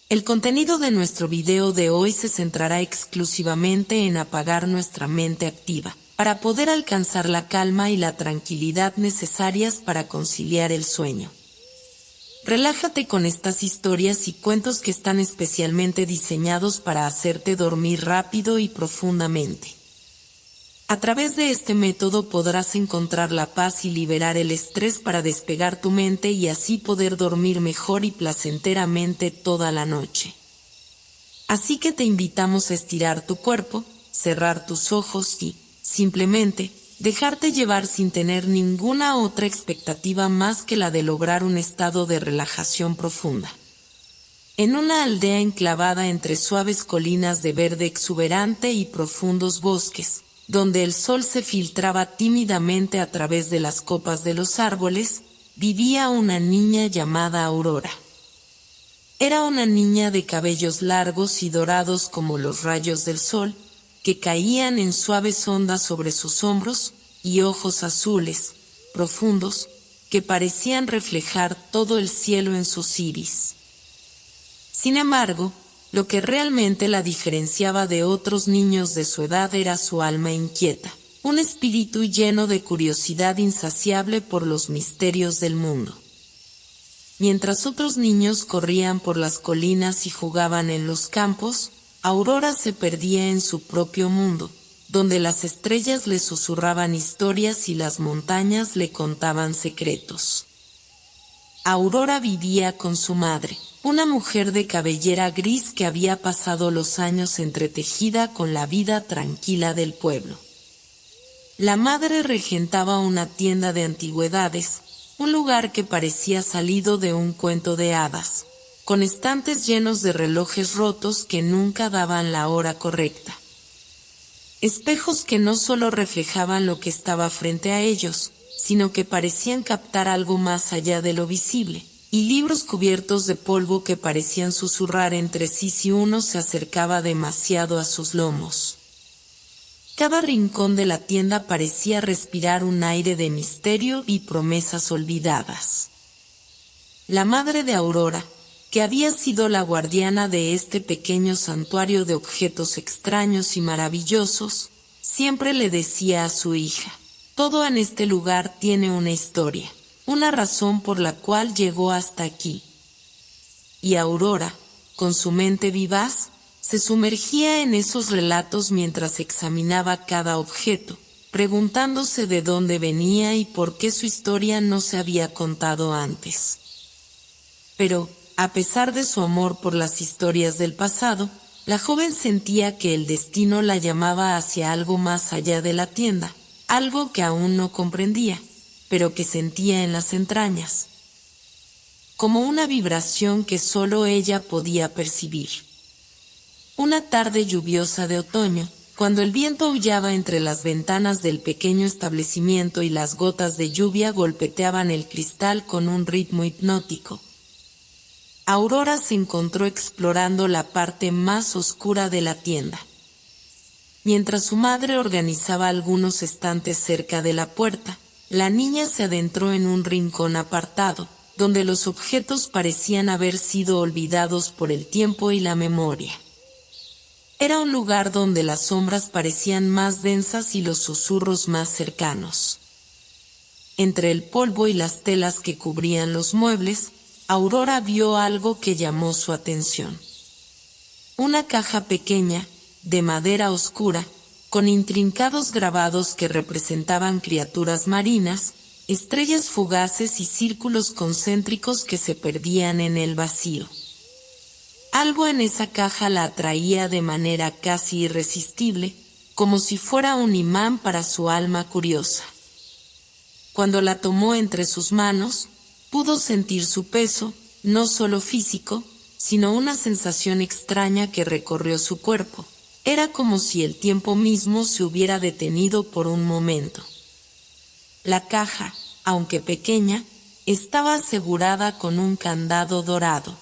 El contenido de nuestro video de hoy se centrará exclusivamente en apagar nuestra mente activa, para poder alcanzar la calma y la tranquilidad necesarias para conciliar el sueño. Relájate con estas historias y cuentos que están especialmente diseñados para hacerte dormir rápido y profundamente. A través de este método podrás encontrar la paz y liberar el estrés para despegar tu mente y así poder dormir mejor y placenteramente toda la noche. Así que te invitamos a estirar tu cuerpo, cerrar tus ojos y, simplemente, dejarte llevar sin tener ninguna otra expectativa más que la de lograr un estado de relajación profunda. En una aldea enclavada entre suaves colinas de verde exuberante y profundos bosques, donde el sol se filtraba tímidamente a través de las copas de los árboles, vivía una niña llamada Aurora. Era una niña de cabellos largos y dorados como los rayos del sol, que caían en suaves ondas sobre sus hombros, y ojos azules, profundos, que parecían reflejar todo el cielo en sus iris. Sin embargo, lo que realmente la diferenciaba de otros niños de su edad era su alma inquieta, un espíritu lleno de curiosidad insaciable por los misterios del mundo. Mientras otros niños corrían por las colinas y jugaban en los campos, Aurora se perdía en su propio mundo, donde las estrellas le susurraban historias y las montañas le contaban secretos. Aurora vivía con su madre, una mujer de cabellera gris que había pasado los años entretejida con la vida tranquila del pueblo. La madre regentaba una tienda de antigüedades, un lugar que parecía salido de un cuento de hadas, con estantes llenos de relojes rotos que nunca daban la hora correcta. Espejos que no solo reflejaban lo que estaba frente a ellos, sino que parecían captar algo más allá de lo visible, y libros cubiertos de polvo que parecían susurrar entre sí si uno se acercaba demasiado a sus lomos. Cada rincón de la tienda parecía respirar un aire de misterio y promesas olvidadas. La madre de Aurora, que había sido la guardiana de este pequeño santuario de objetos extraños y maravillosos, siempre le decía a su hija: todo en este lugar tiene una historia, una razón por la cual llegó hasta aquí. Y Aurora, con su mente vivaz, se sumergía en esos relatos mientras examinaba cada objeto, preguntándose de dónde venía y por qué su historia no se había contado antes. Pero, a pesar de su amor por las historias del pasado, la joven sentía que el destino la llamaba hacia algo más allá de la tienda, algo que aún no comprendía, pero que sentía en las entrañas, como una vibración que solo ella podía percibir. Una tarde lluviosa de otoño, cuando el viento aullaba entre las ventanas del pequeño establecimiento y las gotas de lluvia golpeteaban el cristal con un ritmo hipnótico, Aurora se encontró explorando la parte más oscura de la tienda. Mientras su madre organizaba algunos estantes cerca de la puerta, la niña se adentró en un rincón apartado, donde los objetos parecían haber sido olvidados por el tiempo y la memoria. Era un lugar donde las sombras parecían más densas y los susurros más cercanos. Entre el polvo y las telas que cubrían los muebles, Aurora vio algo que llamó su atención. Una caja pequeña, de madera oscura, con intrincados grabados que representaban criaturas marinas, estrellas fugaces y círculos concéntricos que se perdían en el vacío. Algo en esa caja la atraía de manera casi irresistible, como si fuera un imán para su alma curiosa. Cuando la tomó entre sus manos, pudo sentir su peso, no solo físico, sino una sensación extraña que recorrió su cuerpo. Era como si el tiempo mismo se hubiera detenido por un momento. La caja, aunque pequeña, estaba asegurada con un candado dorado.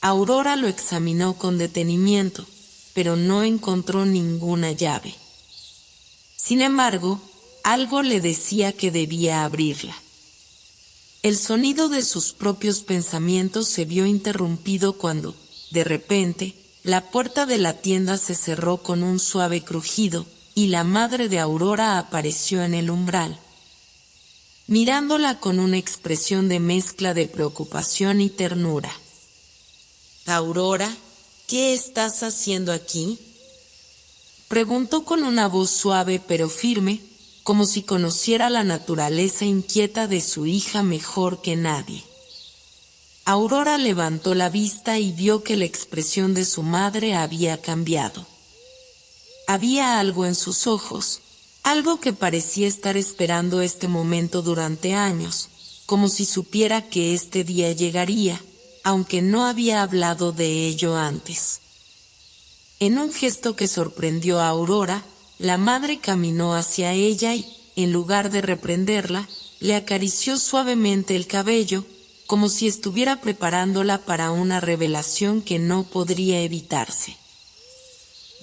Aurora lo examinó con detenimiento, pero no encontró ninguna llave. Sin embargo, algo le decía que debía abrirla. El sonido de sus propios pensamientos se vio interrumpido cuando, de repente, la puerta de la tienda se cerró con un suave crujido, y la madre de Aurora apareció en el umbral, mirándola con una expresión de mezcla de preocupación y ternura. «Aurora, ¿qué estás haciendo aquí?», preguntó con una voz suave pero firme, como si conociera la naturaleza inquieta de su hija mejor que nadie. Aurora levantó la vista y vio que la expresión de su madre había cambiado. Había algo en sus ojos, algo que parecía estar esperando este momento durante años, como si supiera que este día llegaría, aunque no había hablado de ello antes. En un gesto que sorprendió a Aurora, la madre caminó hacia ella y, en lugar de reprenderla, le acarició suavemente el cabello, como si estuviera preparándola para una revelación que no podría evitarse.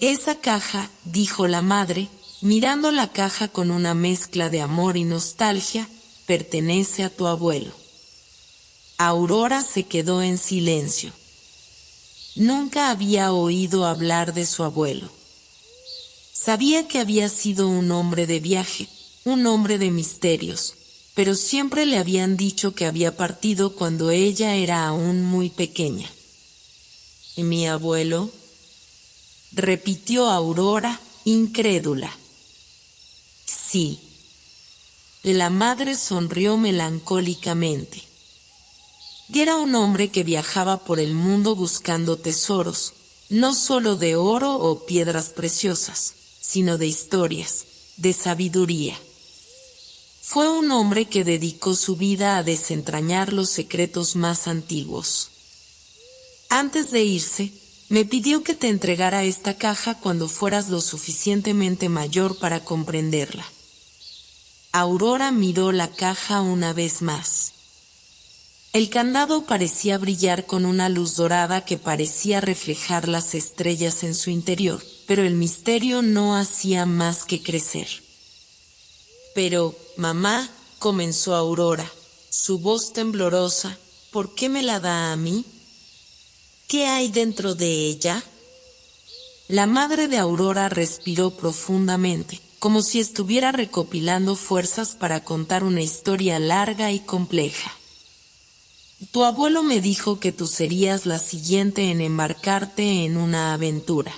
«Esa caja», dijo la madre, mirando la caja con una mezcla de amor y nostalgia, «pertenece a tu abuelo». Aurora se quedó en silencio. Nunca había oído hablar de su abuelo. Sabía que había sido un hombre de viaje, un hombre de misterios, pero siempre le habían dicho que había partido cuando ella era aún muy pequeña. «¿Y mi abuelo?», repitió Aurora, incrédula. «Sí». La madre sonrió melancólicamente. Y era un hombre que viajaba por el mundo buscando tesoros, no solo de oro o piedras preciosas, sino de historias, de sabiduría. Fue un hombre que dedicó su vida a desentrañar los secretos más antiguos. Antes de irse, me pidió que te entregara esta caja cuando fueras lo suficientemente mayor para comprenderla. Aurora miró la caja una vez más. El candado parecía brillar con una luz dorada que parecía reflejar las estrellas en su interior, pero el misterio no hacía más que crecer. «Pero, mamá», comenzó Aurora, su voz temblorosa, «¿por qué me la da a mí? ¿Qué hay dentro de ella?». La madre de Aurora respiró profundamente, como si estuviera recopilando fuerzas para contar una historia larga y compleja. «Tu abuelo me dijo que tú serías la siguiente en embarcarte en una aventura.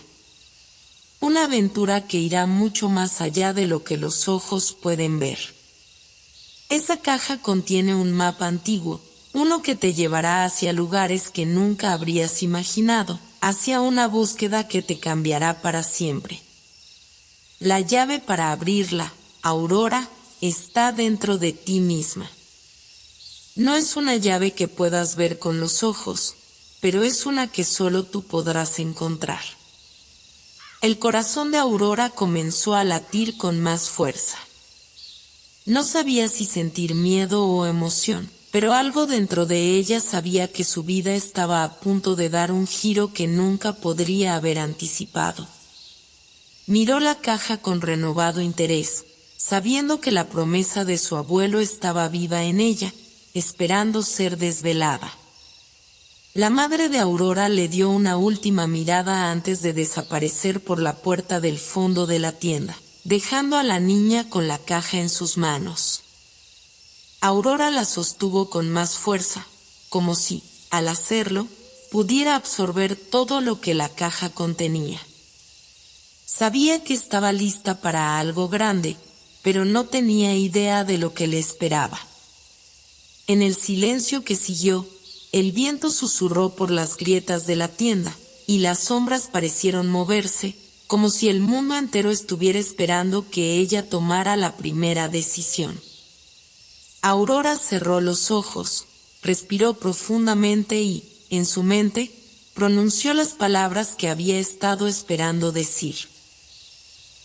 Una aventura que irá mucho más allá de lo que los ojos pueden ver. Esa caja contiene un mapa antiguo, uno que te llevará hacia lugares que nunca habrías imaginado, hacia una búsqueda que te cambiará para siempre. La llave para abrirla, Aurora, está dentro de ti misma. No es una llave que puedas ver con los ojos, pero es una que solo tú podrás encontrar». El corazón de Aurora comenzó a latir con más fuerza. No sabía si sentir miedo o emoción, pero algo dentro de ella sabía que su vida estaba a punto de dar un giro que nunca podría haber anticipado. Miró la caja con renovado interés, sabiendo que la promesa de su abuelo estaba viva en ella, esperando ser desvelada. La madre de Aurora le dio una última mirada antes de desaparecer por la puerta del fondo de la tienda, dejando a la niña con la caja en sus manos. Aurora la sostuvo con más fuerza, como si, al hacerlo, pudiera absorber todo lo que la caja contenía. Sabía que estaba lista para algo grande, pero no tenía idea de lo que le esperaba. En el silencio que siguió, el viento susurró por las grietas de la tienda, y las sombras parecieron moverse, como si el mundo entero estuviera esperando que ella tomara la primera decisión. Aurora cerró los ojos, respiró profundamente y, en su mente, pronunció las palabras que había estado esperando decir.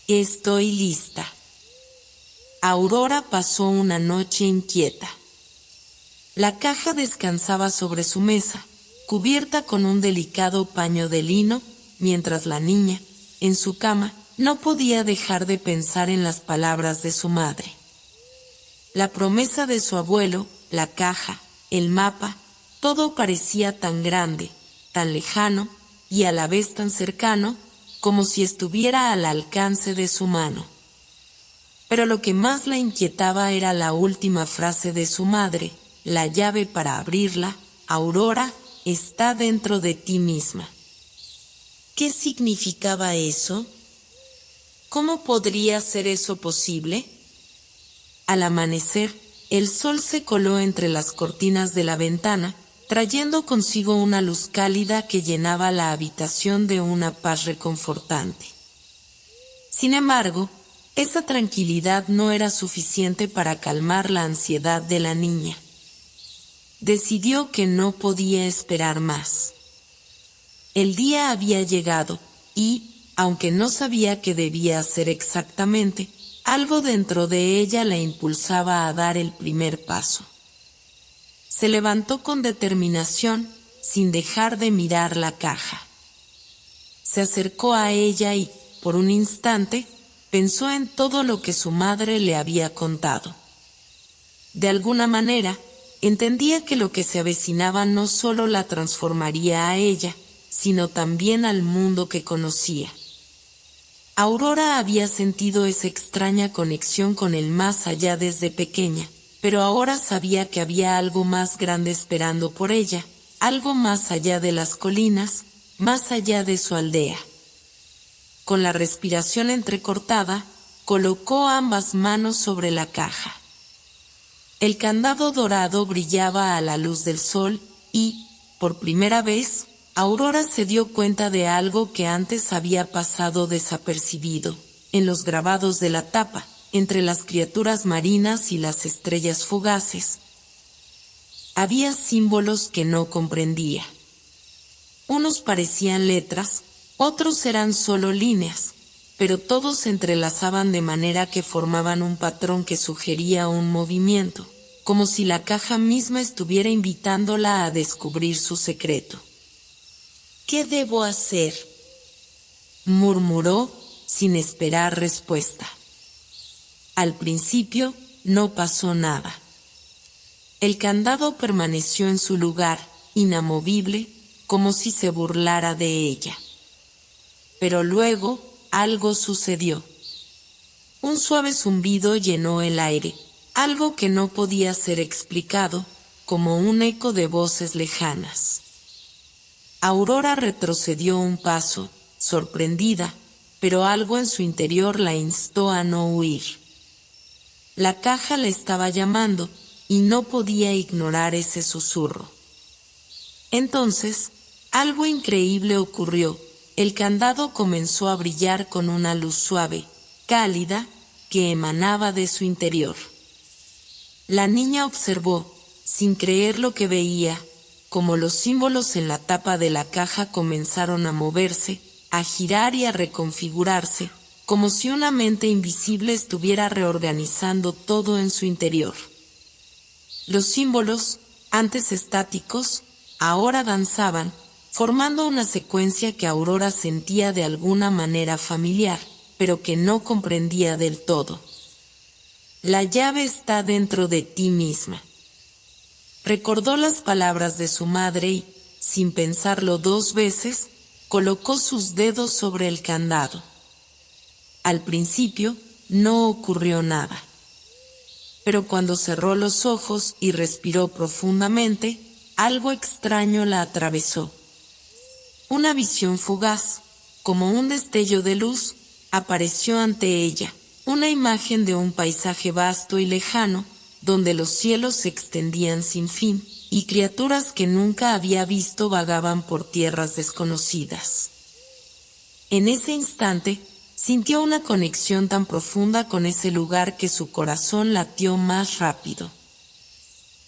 «Estoy lista». Aurora pasó una noche inquieta. La caja descansaba sobre su mesa, cubierta con un delicado paño de lino, mientras la niña, en su cama, no podía dejar de pensar en las palabras de su madre. La promesa de su abuelo, la caja, el mapa, todo parecía tan grande, tan lejano, y a la vez tan cercano, como si estuviera al alcance de su mano. Pero lo que más la inquietaba era la última frase de su madre: la llave para abrirla, Aurora, está dentro de ti misma. ¿Qué significaba eso? ¿Cómo podría ser eso posible? Al amanecer, el sol se coló entre las cortinas de la ventana, trayendo consigo una luz cálida que llenaba la habitación de una paz reconfortante. Sin embargo, esa tranquilidad no era suficiente para calmar la ansiedad de la niña. Decidió que no podía esperar más. El día había llegado y, aunque no sabía qué debía hacer exactamente, algo dentro de ella la impulsaba a dar el primer paso. Se levantó con determinación, sin dejar de mirar la caja. Se acercó a ella y, por un instante, pensó en todo lo que su madre le había contado. De alguna manera, entendía que lo que se avecinaba no solo la transformaría a ella, sino también al mundo que conocía. Aurora había sentido esa extraña conexión con el más allá desde pequeña, pero ahora sabía que había algo más grande esperando por ella, algo más allá de las colinas, más allá de su aldea. Con la respiración entrecortada, colocó ambas manos sobre la caja. El candado dorado brillaba a la luz del sol y, por primera vez, Aurora se dio cuenta de algo que antes había pasado desapercibido. En los grabados de la tapa, entre las criaturas marinas y las estrellas fugaces, había símbolos que no comprendía. Unos parecían letras, otros eran solo líneas, pero todos se entrelazaban de manera que formaban un patrón que sugería un movimiento, como si la caja misma estuviera invitándola a descubrir su secreto. ¿Qué debo hacer?, murmuró, sin esperar respuesta. Al principio, no pasó nada. El candado permaneció en su lugar, inamovible, como si se burlara de ella. Pero luego, algo sucedió. Un suave zumbido llenó el aire, algo que no podía ser explicado, como un eco de voces lejanas. Aurora retrocedió un paso, sorprendida, pero algo en su interior la instó a no huir. La caja le estaba llamando, y no podía ignorar ese susurro. Entonces, algo increíble ocurrió. El candado comenzó a brillar con una luz suave, cálida, que emanaba de su interior. La niña observó, sin creer lo que veía, como los símbolos en la tapa de la caja comenzaron a moverse, a girar y a reconfigurarse, como si una mente invisible estuviera reorganizando todo en su interior. Los símbolos, antes estáticos, ahora danzaban, formando una secuencia que Aurora sentía de alguna manera familiar, pero que no comprendía del todo. La llave está dentro de ti misma. Recordó las palabras de su madre y, sin pensarlo dos veces, colocó sus dedos sobre el candado. Al principio, no ocurrió nada. Pero cuando cerró los ojos y respiró profundamente, algo extraño la atravesó. Una visión fugaz, como un destello de luz, apareció ante ella, una imagen de un paisaje vasto y lejano, donde los cielos se extendían sin fin, y criaturas que nunca había visto vagaban por tierras desconocidas. En ese instante, sintió una conexión tan profunda con ese lugar que su corazón latió más rápido.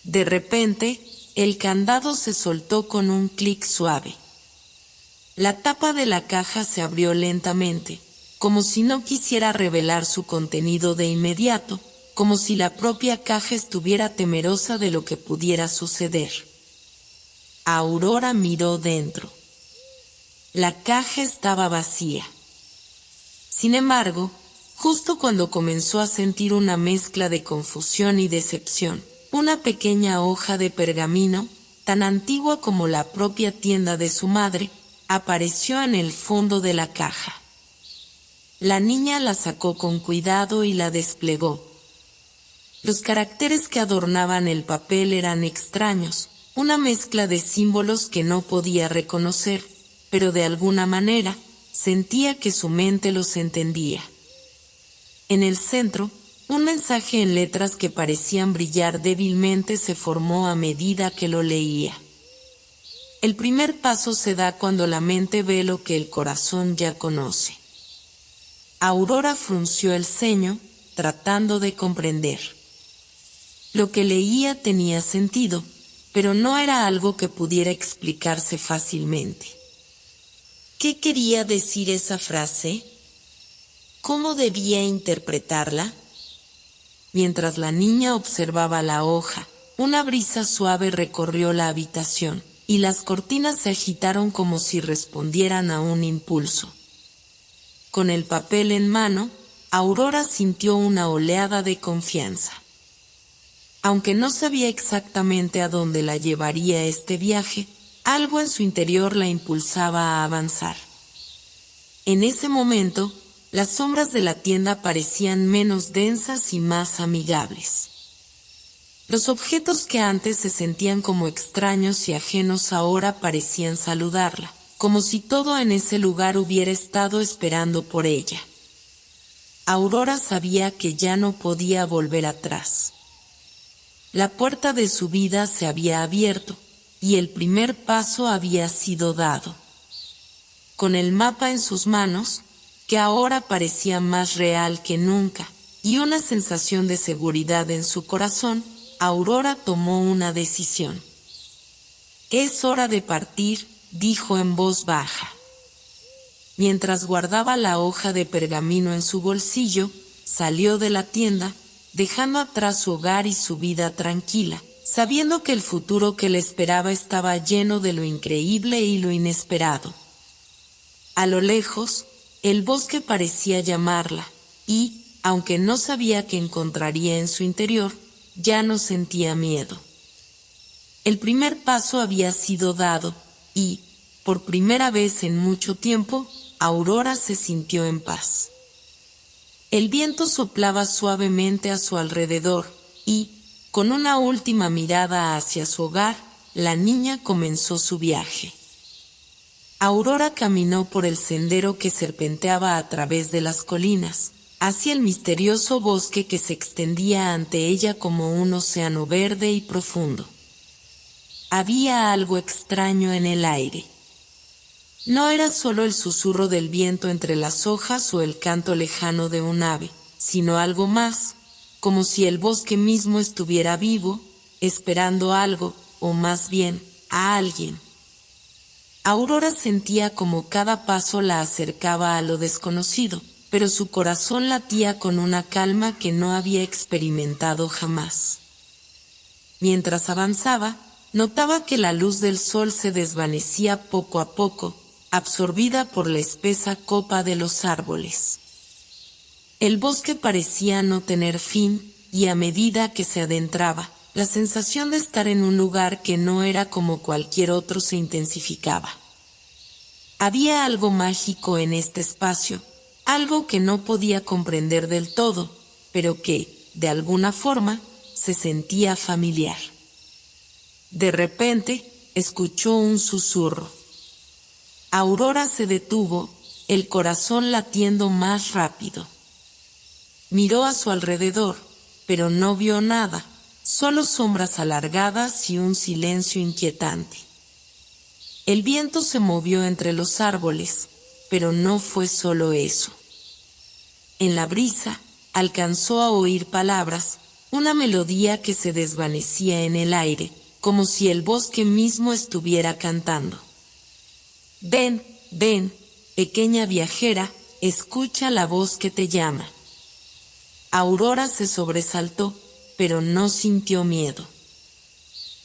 De repente, el candado se soltó con un clic suave. La tapa de la caja se abrió lentamente, como si no quisiera revelar su contenido de inmediato, como si la propia caja estuviera temerosa de lo que pudiera suceder. Aurora miró dentro. La caja estaba vacía. Sin embargo, justo cuando comenzó a sentir una mezcla de confusión y decepción, Una pequeña hoja de pergamino, tan antigua como la propia tienda de su madre, apareció en el fondo de la caja. La niña la sacó con cuidado y la desplegó. Los caracteres que adornaban el papel eran extraños, una mezcla de símbolos que no podía reconocer, pero de alguna manera, sentía que su mente los entendía. En el centro, un mensaje en letras que parecían brillar débilmente se formó a medida que lo leía. El primer paso se da cuando la mente ve lo que el corazón ya conoce. Aurora frunció el ceño, tratando de comprender. Lo que leía tenía sentido, pero no era algo que pudiera explicarse fácilmente. ¿Qué quería decir esa frase? ¿Cómo debía interpretarla? Mientras la niña observaba la hoja, una brisa suave recorrió la habitación, y las cortinas se agitaron como si respondieran a un impulso. Con el papel en mano, Aurora sintió una oleada de confianza. Aunque no sabía exactamente a dónde la llevaría este viaje, algo en su interior la impulsaba a avanzar. En ese momento, las sombras de la tienda parecían menos densas y más amigables. Los objetos que antes se sentían como extraños y ajenos ahora parecían saludarla, como si todo en ese lugar hubiera estado esperando por ella. Aurora sabía que ya no podía volver atrás. La puerta de su vida se había abierto, y el primer paso había sido dado. Con el mapa en sus manos, que ahora parecía más real que nunca, y una sensación de seguridad en su corazón, Aurora tomó una decisión. «Es hora de partir», dijo en voz baja. Mientras guardaba la hoja de pergamino en su bolsillo, salió de la tienda, dejando atrás su hogar y su vida tranquila, sabiendo que el futuro que le esperaba estaba lleno de lo increíble y lo inesperado. A lo lejos, el bosque parecía llamarla, y, aunque no sabía qué encontraría en su interior, ya no sentía miedo. El primer paso había sido dado, y, por primera vez en mucho tiempo, Aurora se sintió en paz. El viento soplaba suavemente a su alrededor, y, con una última mirada hacia su hogar, la niña comenzó su viaje. Aurora caminó por el sendero que serpenteaba a través de las colinas, hacia el misterioso bosque que se extendía ante ella como un océano verde y profundo. Había algo extraño en el aire. No era solo el susurro del viento entre las hojas o el canto lejano de un ave, sino algo más, como si el bosque mismo estuviera vivo, esperando algo, o más bien, a alguien. Aurora sentía como cada paso la acercaba a lo desconocido, pero su corazón latía con una calma que no había experimentado jamás. Mientras avanzaba, notaba que la luz del sol se desvanecía poco a poco, absorbida por la espesa copa de los árboles. El bosque parecía no tener fin, y a medida que se adentraba, la sensación de estar en un lugar que no era como cualquier otro se intensificaba. Había algo mágico en este espacio, algo que no podía comprender del todo, pero que, de alguna forma, se sentía familiar. De repente, escuchó un susurro. Aurora se detuvo, el corazón latiendo más rápido. Miró a su alrededor, pero no vio nada, solo sombras alargadas y un silencio inquietante. El viento se movió entre los árboles, pero no fue solo eso. En la brisa, alcanzó a oír palabras, una melodía que se desvanecía en el aire, como si el bosque mismo estuviera cantando. Ven, ven, pequeña viajera, escucha la voz que te llama. Aurora se sobresaltó, pero no sintió miedo.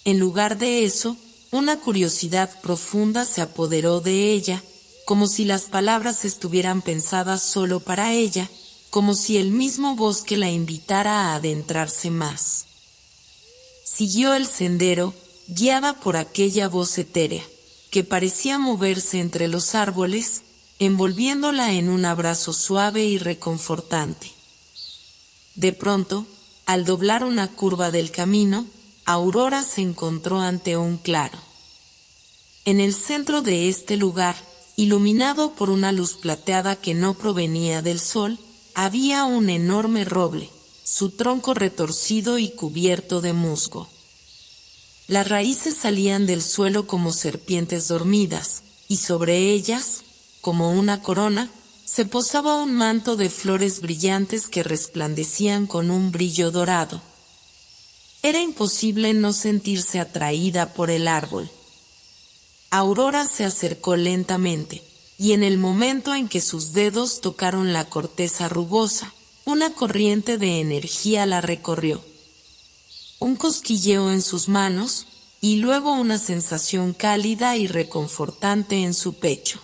En lugar de eso, una curiosidad profunda se apoderó de ella, como si las palabras estuvieran pensadas solo para ella, como si el mismo bosque la invitara a adentrarse más. Siguió el sendero, guiada por aquella voz etérea, que parecía moverse entre los árboles, envolviéndola en un abrazo suave y reconfortante. De pronto, al doblar una curva del camino, Aurora se encontró ante un claro. En el centro de este lugar, iluminado por una luz plateada que no provenía del sol, había un enorme roble, su tronco retorcido y cubierto de musgo. Las raíces salían del suelo como serpientes dormidas, y sobre ellas, como una corona, se posaba un manto de flores brillantes que resplandecían con un brillo dorado. Era imposible no sentirse atraída por el árbol. Aurora se acercó lentamente, y en el momento en que sus dedos tocaron la corteza rugosa, una corriente de energía la recorrió. Un cosquilleo en sus manos, y luego una sensación cálida y reconfortante en su pecho.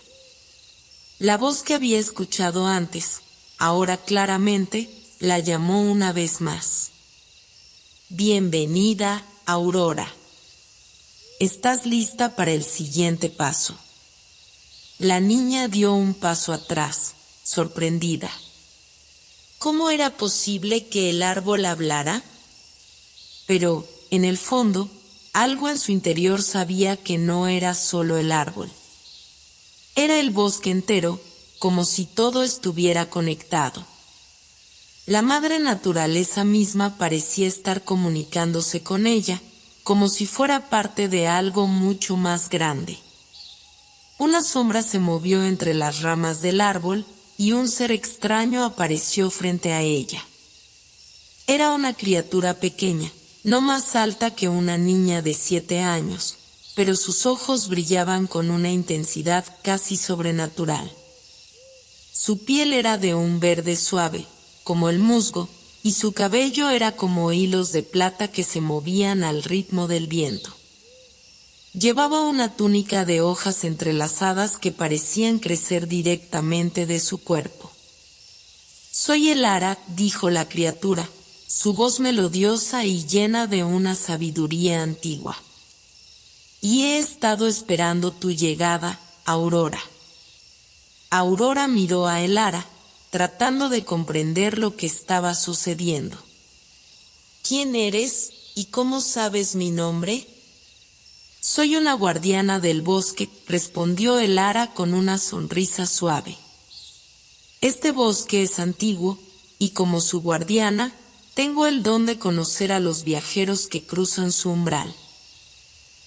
La voz que había escuchado antes, ahora claramente, la llamó una vez más. Bienvenida, Aurora. Estás lista para el siguiente paso. La niña dio un paso atrás, sorprendida. ¿Cómo era posible que el árbol hablara? Pero, en el fondo, algo en su interior sabía que no era solo el árbol. Era el bosque entero, como si todo estuviera conectado. La madre naturaleza misma parecía estar comunicándose con ella, como si fuera parte de algo mucho más grande. Una sombra se movió entre las ramas del árbol, y un ser extraño apareció frente a ella. Era una criatura pequeña, no más alta que una niña de 7 años, pero sus ojos brillaban con una intensidad casi sobrenatural. Su piel era de un verde suave, como el musgo, y su cabello era como hilos de plata que se movían al ritmo del viento. Llevaba una túnica de hojas entrelazadas que parecían crecer directamente de su cuerpo. «Soy Elara», dijo la criatura, su voz melodiosa y llena de una sabiduría antigua. «Y he estado esperando tu llegada, Aurora». Aurora miró a Elara, tratando de comprender lo que estaba sucediendo. «¿Quién eres y cómo sabes mi nombre?» «Soy una guardiana del bosque», respondió Elara con una sonrisa suave. «Este bosque es antiguo, y como su guardiana, tengo el don de conocer a los viajeros que cruzan su umbral.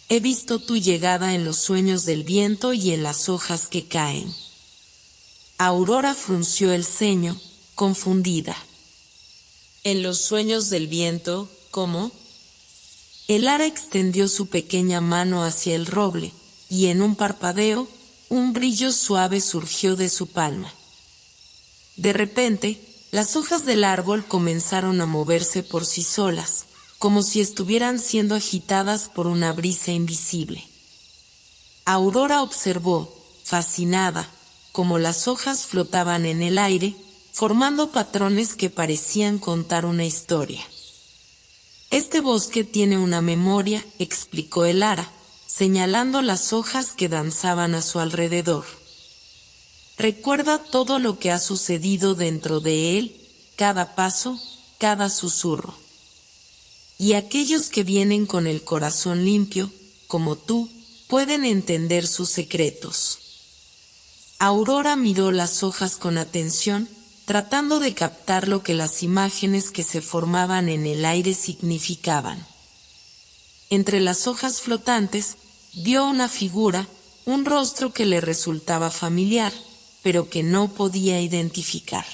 He visto tu llegada en los sueños del viento y en las hojas que caen». Aurora frunció el ceño, confundida. «¿En los sueños del viento? ¿Cómo?» Elara extendió su pequeña mano hacia el roble, y en un parpadeo, un brillo suave surgió de su palma. De repente, las hojas del árbol comenzaron a moverse por sí solas, como si estuvieran siendo agitadas por una brisa invisible. Aurora observó, fascinada, cómo las hojas flotaban en el aire, formando patrones que parecían contar una historia. «Este bosque tiene una memoria», explicó Elara, señalando las hojas que danzaban a su alrededor. «Recuerda todo lo que ha sucedido dentro de él, cada paso, cada susurro. Y aquellos que vienen con el corazón limpio, como tú, pueden entender sus secretos». Aurora miró las hojas con atención, tratando de captar lo que las imágenes que se formaban en el aire significaban. Entre las hojas flotantes, vio una figura, un rostro que le resultaba familiar, pero que no podía identificar.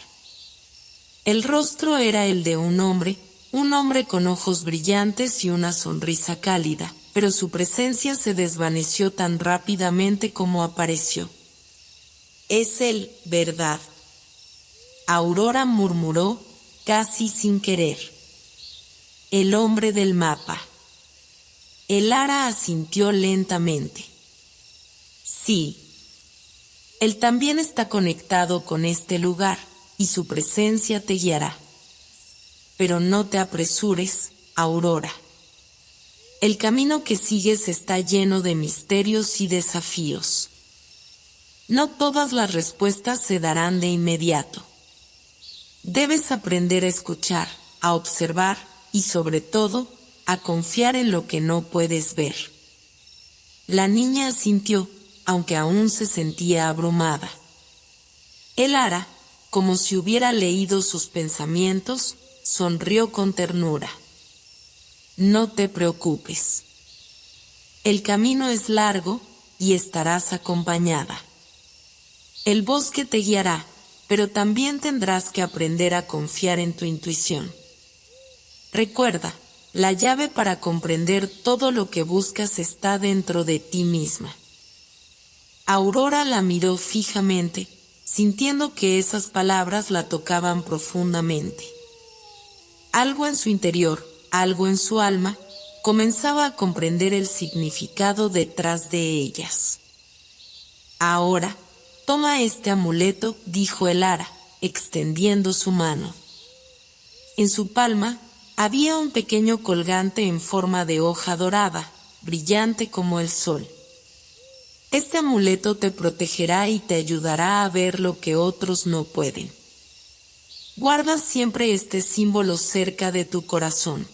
El rostro era el de un hombre con ojos brillantes y una sonrisa cálida, pero su presencia se desvaneció tan rápidamente como apareció. «Es él, ¿verdad?», Aurora murmuró, casi sin querer. «El hombre del mapa». Elara asintió lentamente. «Sí. Él también está conectado con este lugar, y su presencia te guiará. Pero no te apresures, Aurora. El camino que sigues está lleno de misterios y desafíos. No todas las respuestas se darán de inmediato. Debes aprender a escuchar, a observar y sobre todo, a confiar en lo que no puedes ver. La niña asintió, aunque aún se sentía abrumada. El ara, como si hubiera leído sus pensamientos, sonrió con ternura. No te preocupes. El camino es largo y estarás acompañada. El bosque te guiará, pero también tendrás que aprender a confiar en tu intuición. Recuerda, la llave para comprender todo lo que buscas está dentro de ti misma. Aurora la miró fijamente, sintiendo que esas palabras la tocaban profundamente. Algo en su interior, algo en su alma, comenzaba a comprender el significado detrás de ellas. Ahora, toma este amuleto, dijo el ara, extendiendo su mano. En su palma, había un pequeño colgante en forma de hoja dorada, brillante como el sol. Este amuleto te protegerá y te ayudará a ver lo que otros no pueden. Guarda siempre este símbolo cerca de tu corazón.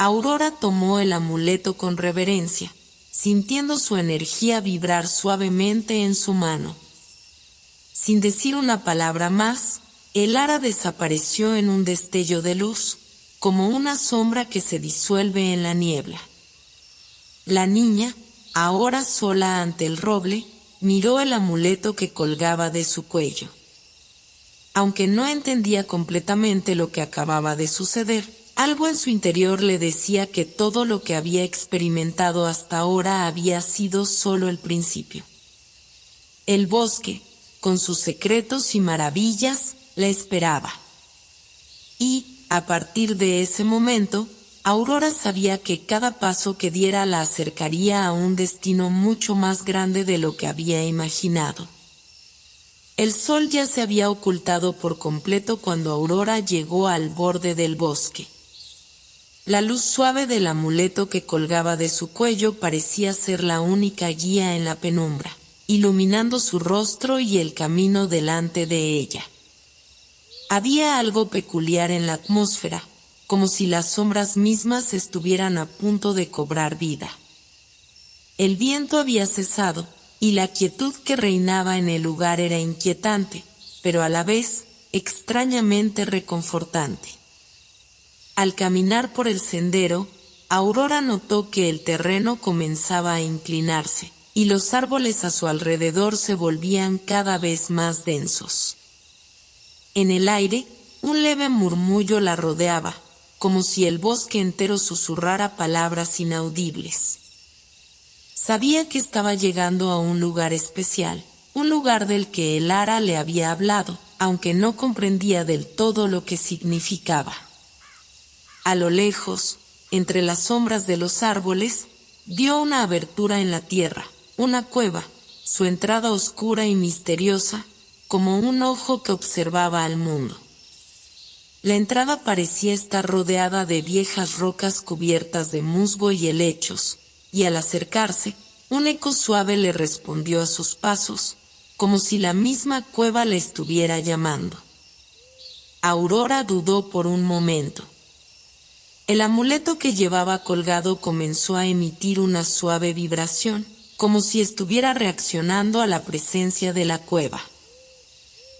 Aurora tomó el amuleto con reverencia, sintiendo su energía vibrar suavemente en su mano. Sin decir una palabra más, el ara desapareció en un destello de luz, como una sombra que se disuelve en la niebla. La niña, ahora sola ante el roble, miró el amuleto que colgaba de su cuello. Aunque no entendía completamente lo que acababa de suceder, algo en su interior le decía que todo lo que había experimentado hasta ahora había sido solo el principio. El bosque, con sus secretos y maravillas, la esperaba. Y, a partir de ese momento, Aurora sabía que cada paso que diera la acercaría a un destino mucho más grande de lo que había imaginado. El sol ya se había ocultado por completo cuando Aurora llegó al borde del bosque. La luz suave del amuleto que colgaba de su cuello parecía ser la única guía en la penumbra, iluminando su rostro y el camino delante de ella. Había algo peculiar en la atmósfera, como si las sombras mismas estuvieran a punto de cobrar vida. El viento había cesado, y la quietud que reinaba en el lugar era inquietante, pero a la vez, extrañamente reconfortante. Al caminar por el sendero, Aurora notó que el terreno comenzaba a inclinarse, y los árboles a su alrededor se volvían cada vez más densos. En el aire, un leve murmullo la rodeaba, como si el bosque entero susurrara palabras inaudibles. Sabía que estaba llegando a un lugar especial, un lugar del que el ara le había hablado, aunque no comprendía del todo lo que significaba. A lo lejos, entre las sombras de los árboles, vio una abertura en la tierra, una cueva, su entrada oscura y misteriosa, como un ojo que observaba al mundo. La entrada parecía estar rodeada de viejas rocas cubiertas de musgo y helechos, y al acercarse, un eco suave le respondió a sus pasos, como si la misma cueva le estuviera llamando. Aurora dudó por un momento. El amuleto que llevaba colgado comenzó a emitir una suave vibración, como si estuviera reaccionando a la presencia de la cueva.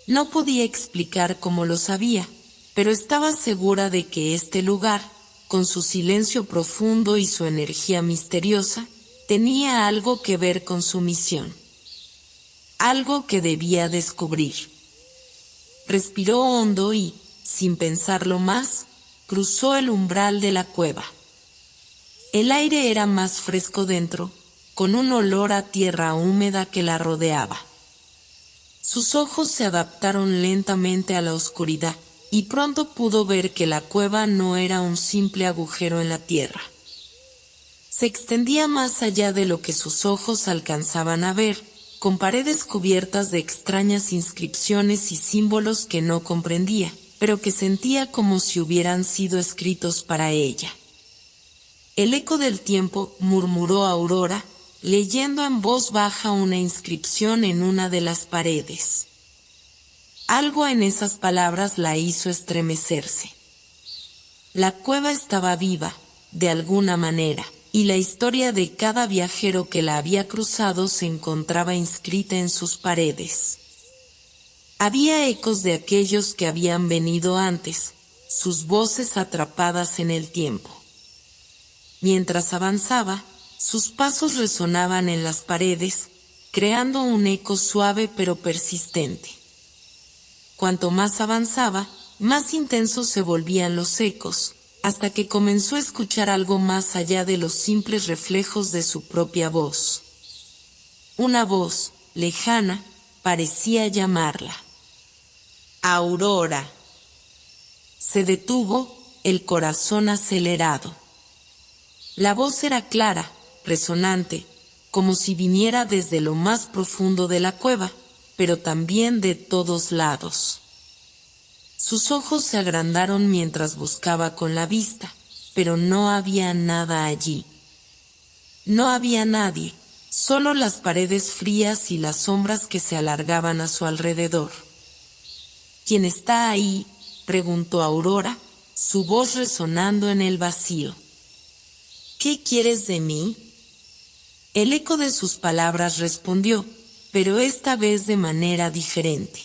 No podía explicar cómo lo sabía, pero estaba segura de que este lugar, con su silencio profundo y su energía misteriosa, tenía algo que ver con su misión. Algo que debía descubrir. Respiró hondo y, sin pensarlo más, cruzó el umbral de la cueva. El aire era más fresco dentro, con un olor a tierra húmeda que la rodeaba. Sus ojos se adaptaron lentamente a la oscuridad, y pronto pudo ver que la cueva no era un simple agujero en la tierra. Se extendía más allá de lo que sus ojos alcanzaban a ver, con paredes cubiertas de extrañas inscripciones y símbolos que no comprendía, pero que sentía como si hubieran sido escritos para ella. El eco del tiempo, murmuró Aurora, leyendo en voz baja una inscripción en una de las paredes. Algo en esas palabras la hizo estremecerse. La cueva estaba viva, de alguna manera, y la historia de cada viajero que la había cruzado se encontraba inscrita en sus paredes. Había ecos de aquellos que habían venido antes, sus voces atrapadas en el tiempo. Mientras avanzaba, sus pasos resonaban en las paredes, creando un eco suave pero persistente. Cuanto más avanzaba, más intensos se volvían los ecos, hasta que comenzó a escuchar algo más allá de los simples reflejos de su propia voz. Una voz, lejana, parecía llamarla. Aurora. Se detuvo, el corazón acelerado. La voz era clara, resonante, como si viniera desde lo más profundo de la cueva, pero también de todos lados. Sus ojos se agrandaron mientras buscaba con la vista, pero no había nada allí. No había nadie, solo las paredes frías y las sombras que se alargaban a su alrededor. ¿Quién está ahí?, preguntó Aurora, su voz resonando en el vacío. ¿Qué quieres de mí? El eco de sus palabras respondió, pero esta vez de manera diferente.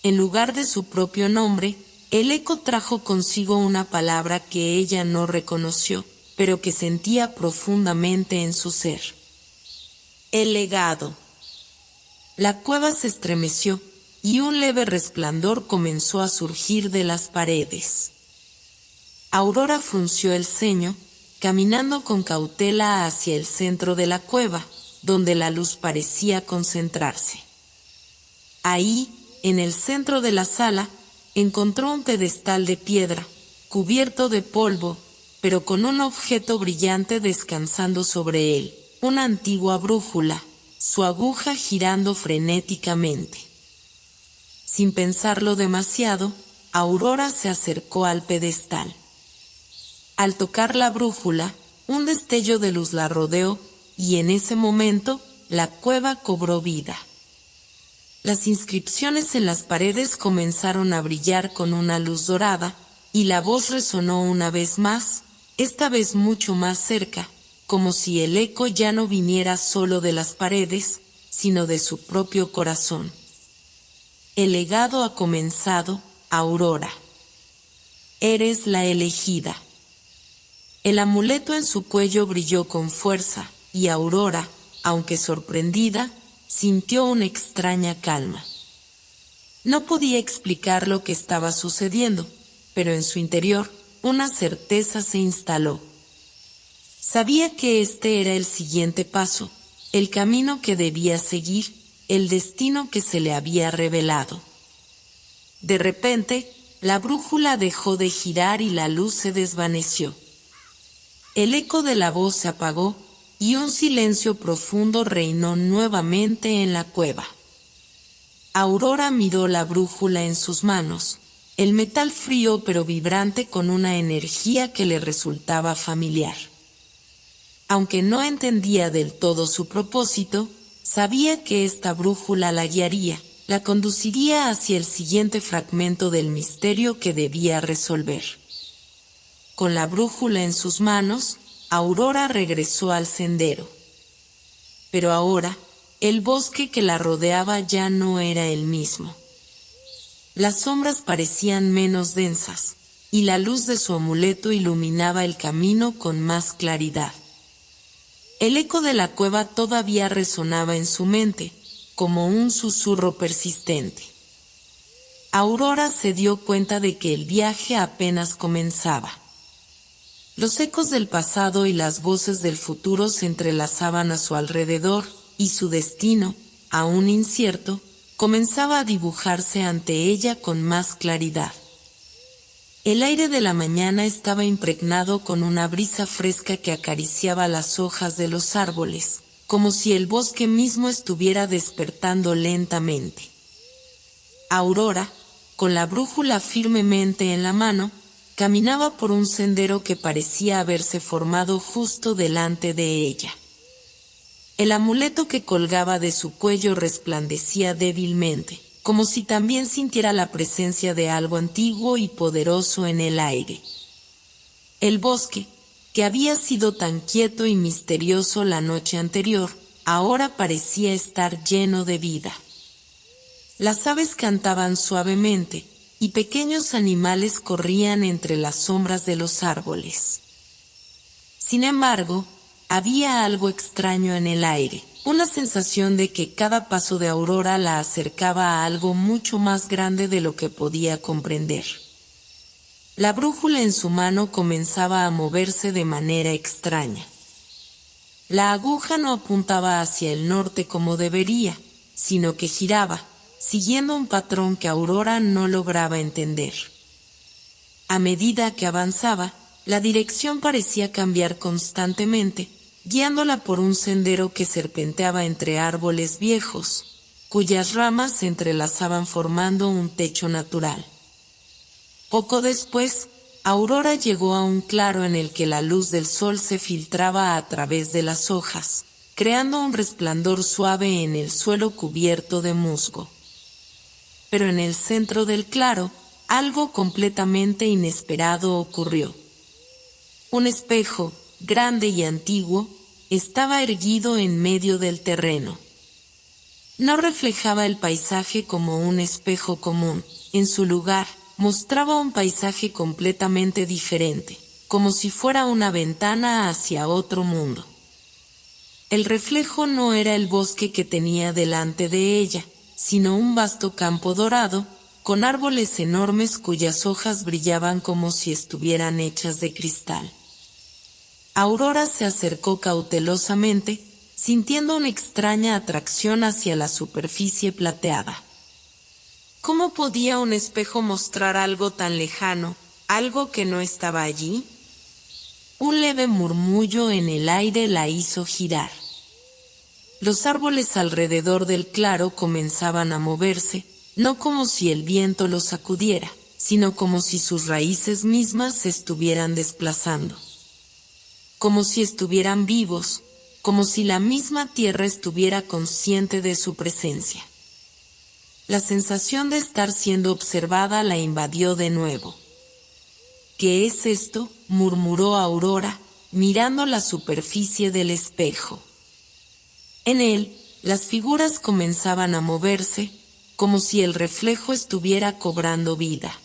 En lugar de su propio nombre, el eco trajo consigo una palabra que ella no reconoció, pero que sentía profundamente en su ser. El legado. La cueva se estremeció, y un leve resplandor comenzó a surgir de las paredes. Aurora frunció el ceño, caminando con cautela hacia el centro de la cueva, donde la luz parecía concentrarse. Ahí, en el centro de la sala, encontró un pedestal de piedra, cubierto de polvo, pero con un objeto brillante descansando sobre él, una antigua brújula, su aguja girando frenéticamente. Sin pensarlo demasiado, Aurora se acercó al pedestal. Al tocar la brújula, un destello de luz la rodeó, y en ese momento, la cueva cobró vida. Las inscripciones en las paredes comenzaron a brillar con una luz dorada, y la voz resonó una vez más, esta vez mucho más cerca, como si el eco ya no viniera solo de las paredes, sino de su propio corazón. El legado ha comenzado, Aurora. Eres la elegida. El amuleto en su cuello brilló con fuerza, y Aurora, aunque sorprendida, sintió una extraña calma. No podía explicar lo que estaba sucediendo, pero en su interior, una certeza se instaló. Sabía que este era el siguiente paso, el camino que debía seguir, el destino que se le había revelado. De repente, la brújula dejó de girar y la luz se desvaneció. El eco de la voz se apagó, y un silencio profundo reinó nuevamente en la cueva. Aurora miró la brújula en sus manos, el metal frío pero vibrante con una energía que le resultaba familiar. Aunque no entendía del todo su propósito, sabía que esta brújula la guiaría, la conduciría hacia el siguiente fragmento del misterio que debía resolver. Con la brújula en sus manos, Aurora regresó al sendero. Pero ahora, el bosque que la rodeaba ya no era el mismo. Las sombras parecían menos densas, y la luz de su amuleto iluminaba el camino con más claridad. El eco de la cueva todavía resonaba en su mente, como un susurro persistente. Aurora se dio cuenta de que el viaje apenas comenzaba. Los ecos del pasado y las voces del futuro se entrelazaban a su alrededor, y su destino, aún incierto, comenzaba a dibujarse ante ella con más claridad. El aire de la mañana estaba impregnado con una brisa fresca que acariciaba las hojas de los árboles, como si el bosque mismo estuviera despertando lentamente. Aurora, con la brújula firmemente en la mano, caminaba por un sendero que parecía haberse formado justo delante de ella. El amuleto que colgaba de su cuello resplandecía débilmente, como si también sintiera la presencia de algo antiguo y poderoso en el aire. El bosque, que había sido tan quieto y misterioso la noche anterior, ahora parecía estar lleno de vida. Las aves cantaban suavemente, y pequeños animales corrían entre las sombras de los árboles. Sin embargo, había algo extraño en el aire, una sensación de que cada paso de Aurora la acercaba a algo mucho más grande de lo que podía comprender. La brújula en su mano comenzaba a moverse de manera extraña. La aguja no apuntaba hacia el norte como debería, sino que giraba, siguiendo un patrón que Aurora no lograba entender. A medida que avanzaba, la dirección parecía cambiar constantemente, guiándola por un sendero que serpenteaba entre árboles viejos, cuyas ramas se entrelazaban formando un techo natural. Poco después, Aurora llegó a un claro en el que la luz del sol se filtraba a través de las hojas, creando un resplandor suave en el suelo cubierto de musgo. Pero en el centro del claro, algo completamente inesperado ocurrió. Un espejo, grande y antiguo, estaba erguido en medio del terreno. No reflejaba el paisaje como un espejo común. En su lugar, mostraba un paisaje completamente diferente, como si fuera una ventana hacia otro mundo. El reflejo no era el bosque que tenía delante de ella, sino un vasto campo dorado, con árboles enormes cuyas hojas brillaban como si estuvieran hechas de cristal. Aurora se acercó cautelosamente, sintiendo una extraña atracción hacia la superficie plateada. ¿Cómo podía un espejo mostrar algo tan lejano, algo que no estaba allí? Un leve murmullo en el aire la hizo girar. Los árboles alrededor del claro comenzaban a moverse, no como si el viento los sacudiera, sino como si sus raíces mismas se estuvieran desplazando. Como si estuvieran vivos, como si la misma tierra estuviera consciente de su presencia. La sensación de estar siendo observada la invadió de nuevo. ¿Qué es esto?, murmuró Aurora, mirando la superficie del espejo. En él, las figuras comenzaban a moverse, como si el reflejo estuviera cobrando vida.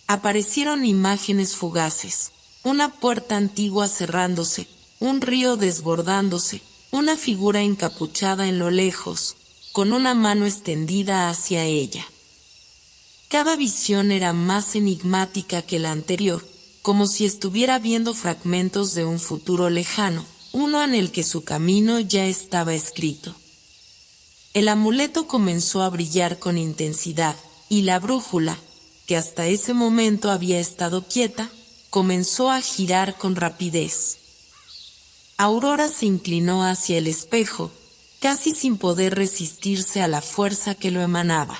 Aparecieron imágenes fugaces. Una puerta antigua cerrándose, un río desbordándose, una figura encapuchada en lo lejos, con una mano extendida hacia ella. Cada visión era más enigmática que la anterior, como si estuviera viendo fragmentos de un futuro lejano, uno en el que su camino ya estaba escrito. El amuleto comenzó a brillar con intensidad, y la brújula, que hasta ese momento había estado quieta, comenzó a girar con rapidez. Aurora se inclinó hacia el espejo, casi sin poder resistirse a la fuerza que lo emanaba.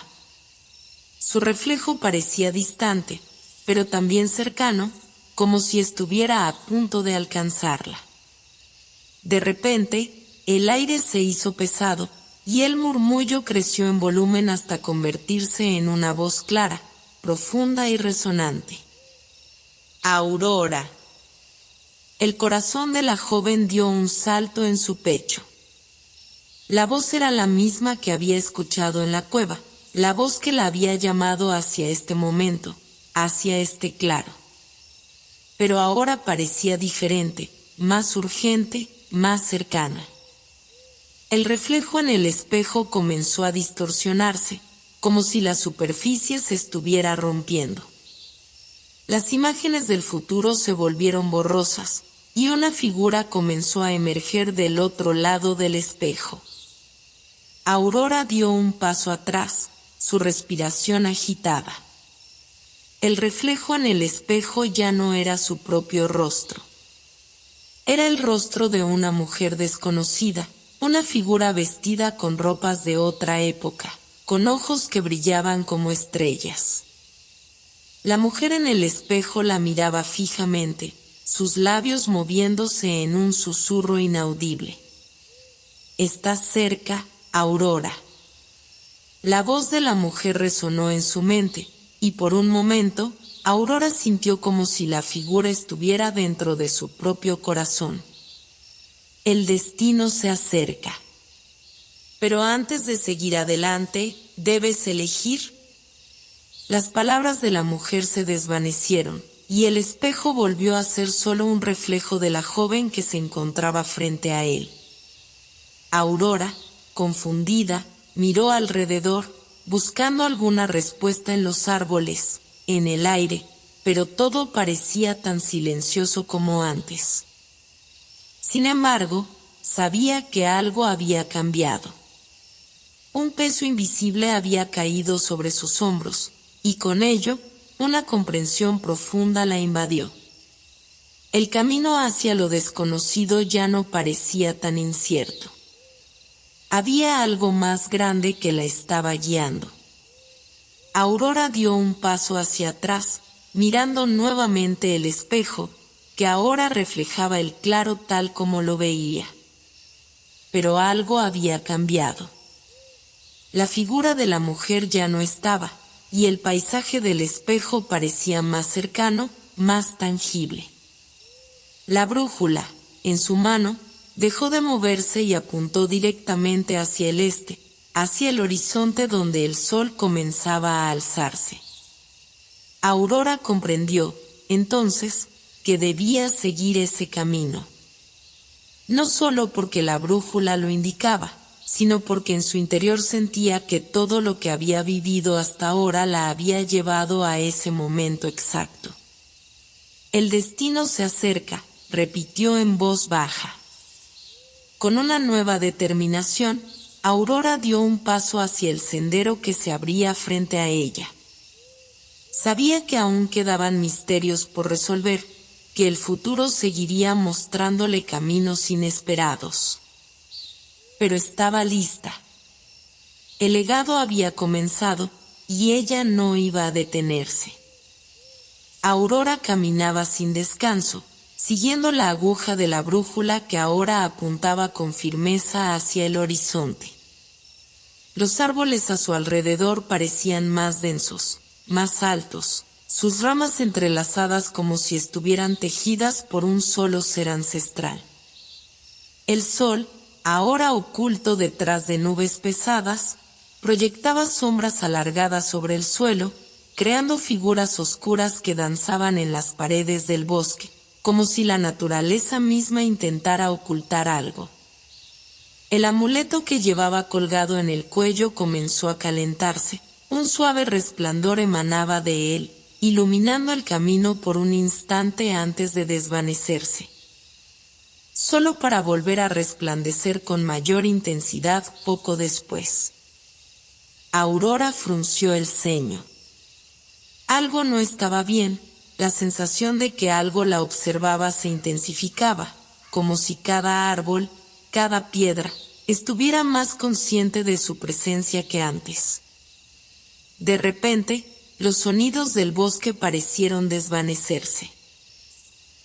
Su reflejo parecía distante, pero también cercano, como si estuviera a punto de alcanzarla. De repente, el aire se hizo pesado, y el murmullo creció en volumen hasta convertirse en una voz clara, profunda y resonante. Aurora. El corazón de la joven dio un salto en su pecho. La voz era la misma que había escuchado en la cueva, la voz que la había llamado hacia este momento, hacia este claro. Pero ahora parecía diferente, más urgente, más cercana. El reflejo en el espejo comenzó a distorsionarse, como si la superficie se estuviera rompiendo. Las imágenes del futuro se volvieron borrosas, y una figura comenzó a emerger del otro lado del espejo. Aurora dio un paso atrás, su respiración agitada. El reflejo en el espejo ya no era su propio rostro. Era el rostro de una mujer desconocida, una figura vestida con ropas de otra época, con ojos que brillaban como estrellas. La mujer en el espejo la miraba fijamente, sus labios moviéndose en un susurro inaudible. «Estás cerca, Aurora». La voz de la mujer resonó en su mente, y por un momento, Aurora sintió como si la figura estuviera dentro de su propio corazón. El destino se acerca. Pero antes de seguir adelante, debes elegir. Las palabras de la mujer se desvanecieron, y el espejo volvió a ser solo un reflejo de la joven que se encontraba frente a él. Aurora, confundida, miró alrededor, buscando alguna respuesta en los árboles, en el aire, pero todo parecía tan silencioso como antes. Sin embargo, sabía que algo había cambiado. Un peso invisible había caído sobre sus hombros, y con ello, una comprensión profunda la invadió. El camino hacia lo desconocido ya no parecía tan incierto. Había algo más grande que la estaba guiando. Aurora dio un paso hacia atrás, mirando nuevamente el espejo, que ahora reflejaba el claro tal como lo veía. Pero algo había cambiado. La figura de la mujer ya no estaba, y el paisaje del espejo parecía más cercano, más tangible. La brújula, en su mano, dejó de moverse y apuntó directamente hacia el este, hacia el horizonte donde el sol comenzaba a alzarse. Aurora comprendió, entonces, que debía seguir ese camino. No solo porque la brújula lo indicaba, sino porque en su interior sentía que todo lo que había vivido hasta ahora la había llevado a ese momento exacto. El destino se acerca, repitió en voz baja. Con una nueva determinación, Aurora dio un paso hacia el sendero que se abría frente a ella. Sabía que aún quedaban misterios por resolver, que el futuro seguiría mostrándole caminos inesperados. Pero estaba lista. El legado había comenzado, y ella no iba a detenerse. Aurora caminaba sin descanso, siguiendo la aguja de la brújula que ahora apuntaba con firmeza hacia el horizonte. Los árboles a su alrededor parecían más densos, más altos, sus ramas entrelazadas como si estuvieran tejidas por un solo ser ancestral. El sol, ahora oculto detrás de nubes pesadas, proyectaba sombras alargadas sobre el suelo, creando figuras oscuras que danzaban en las paredes del bosque, como si la naturaleza misma intentara ocultar algo. El amuleto que llevaba colgado en el cuello comenzó a calentarse, un suave resplandor emanaba de él, iluminando el camino por un instante antes de desvanecerse, solo para volver a resplandecer con mayor intensidad poco después. Aurora frunció el ceño. Algo no estaba bien, la sensación de que algo la observaba se intensificaba, como si cada árbol, cada piedra, estuviera más consciente de su presencia que antes. De repente, los sonidos del bosque parecieron desvanecerse.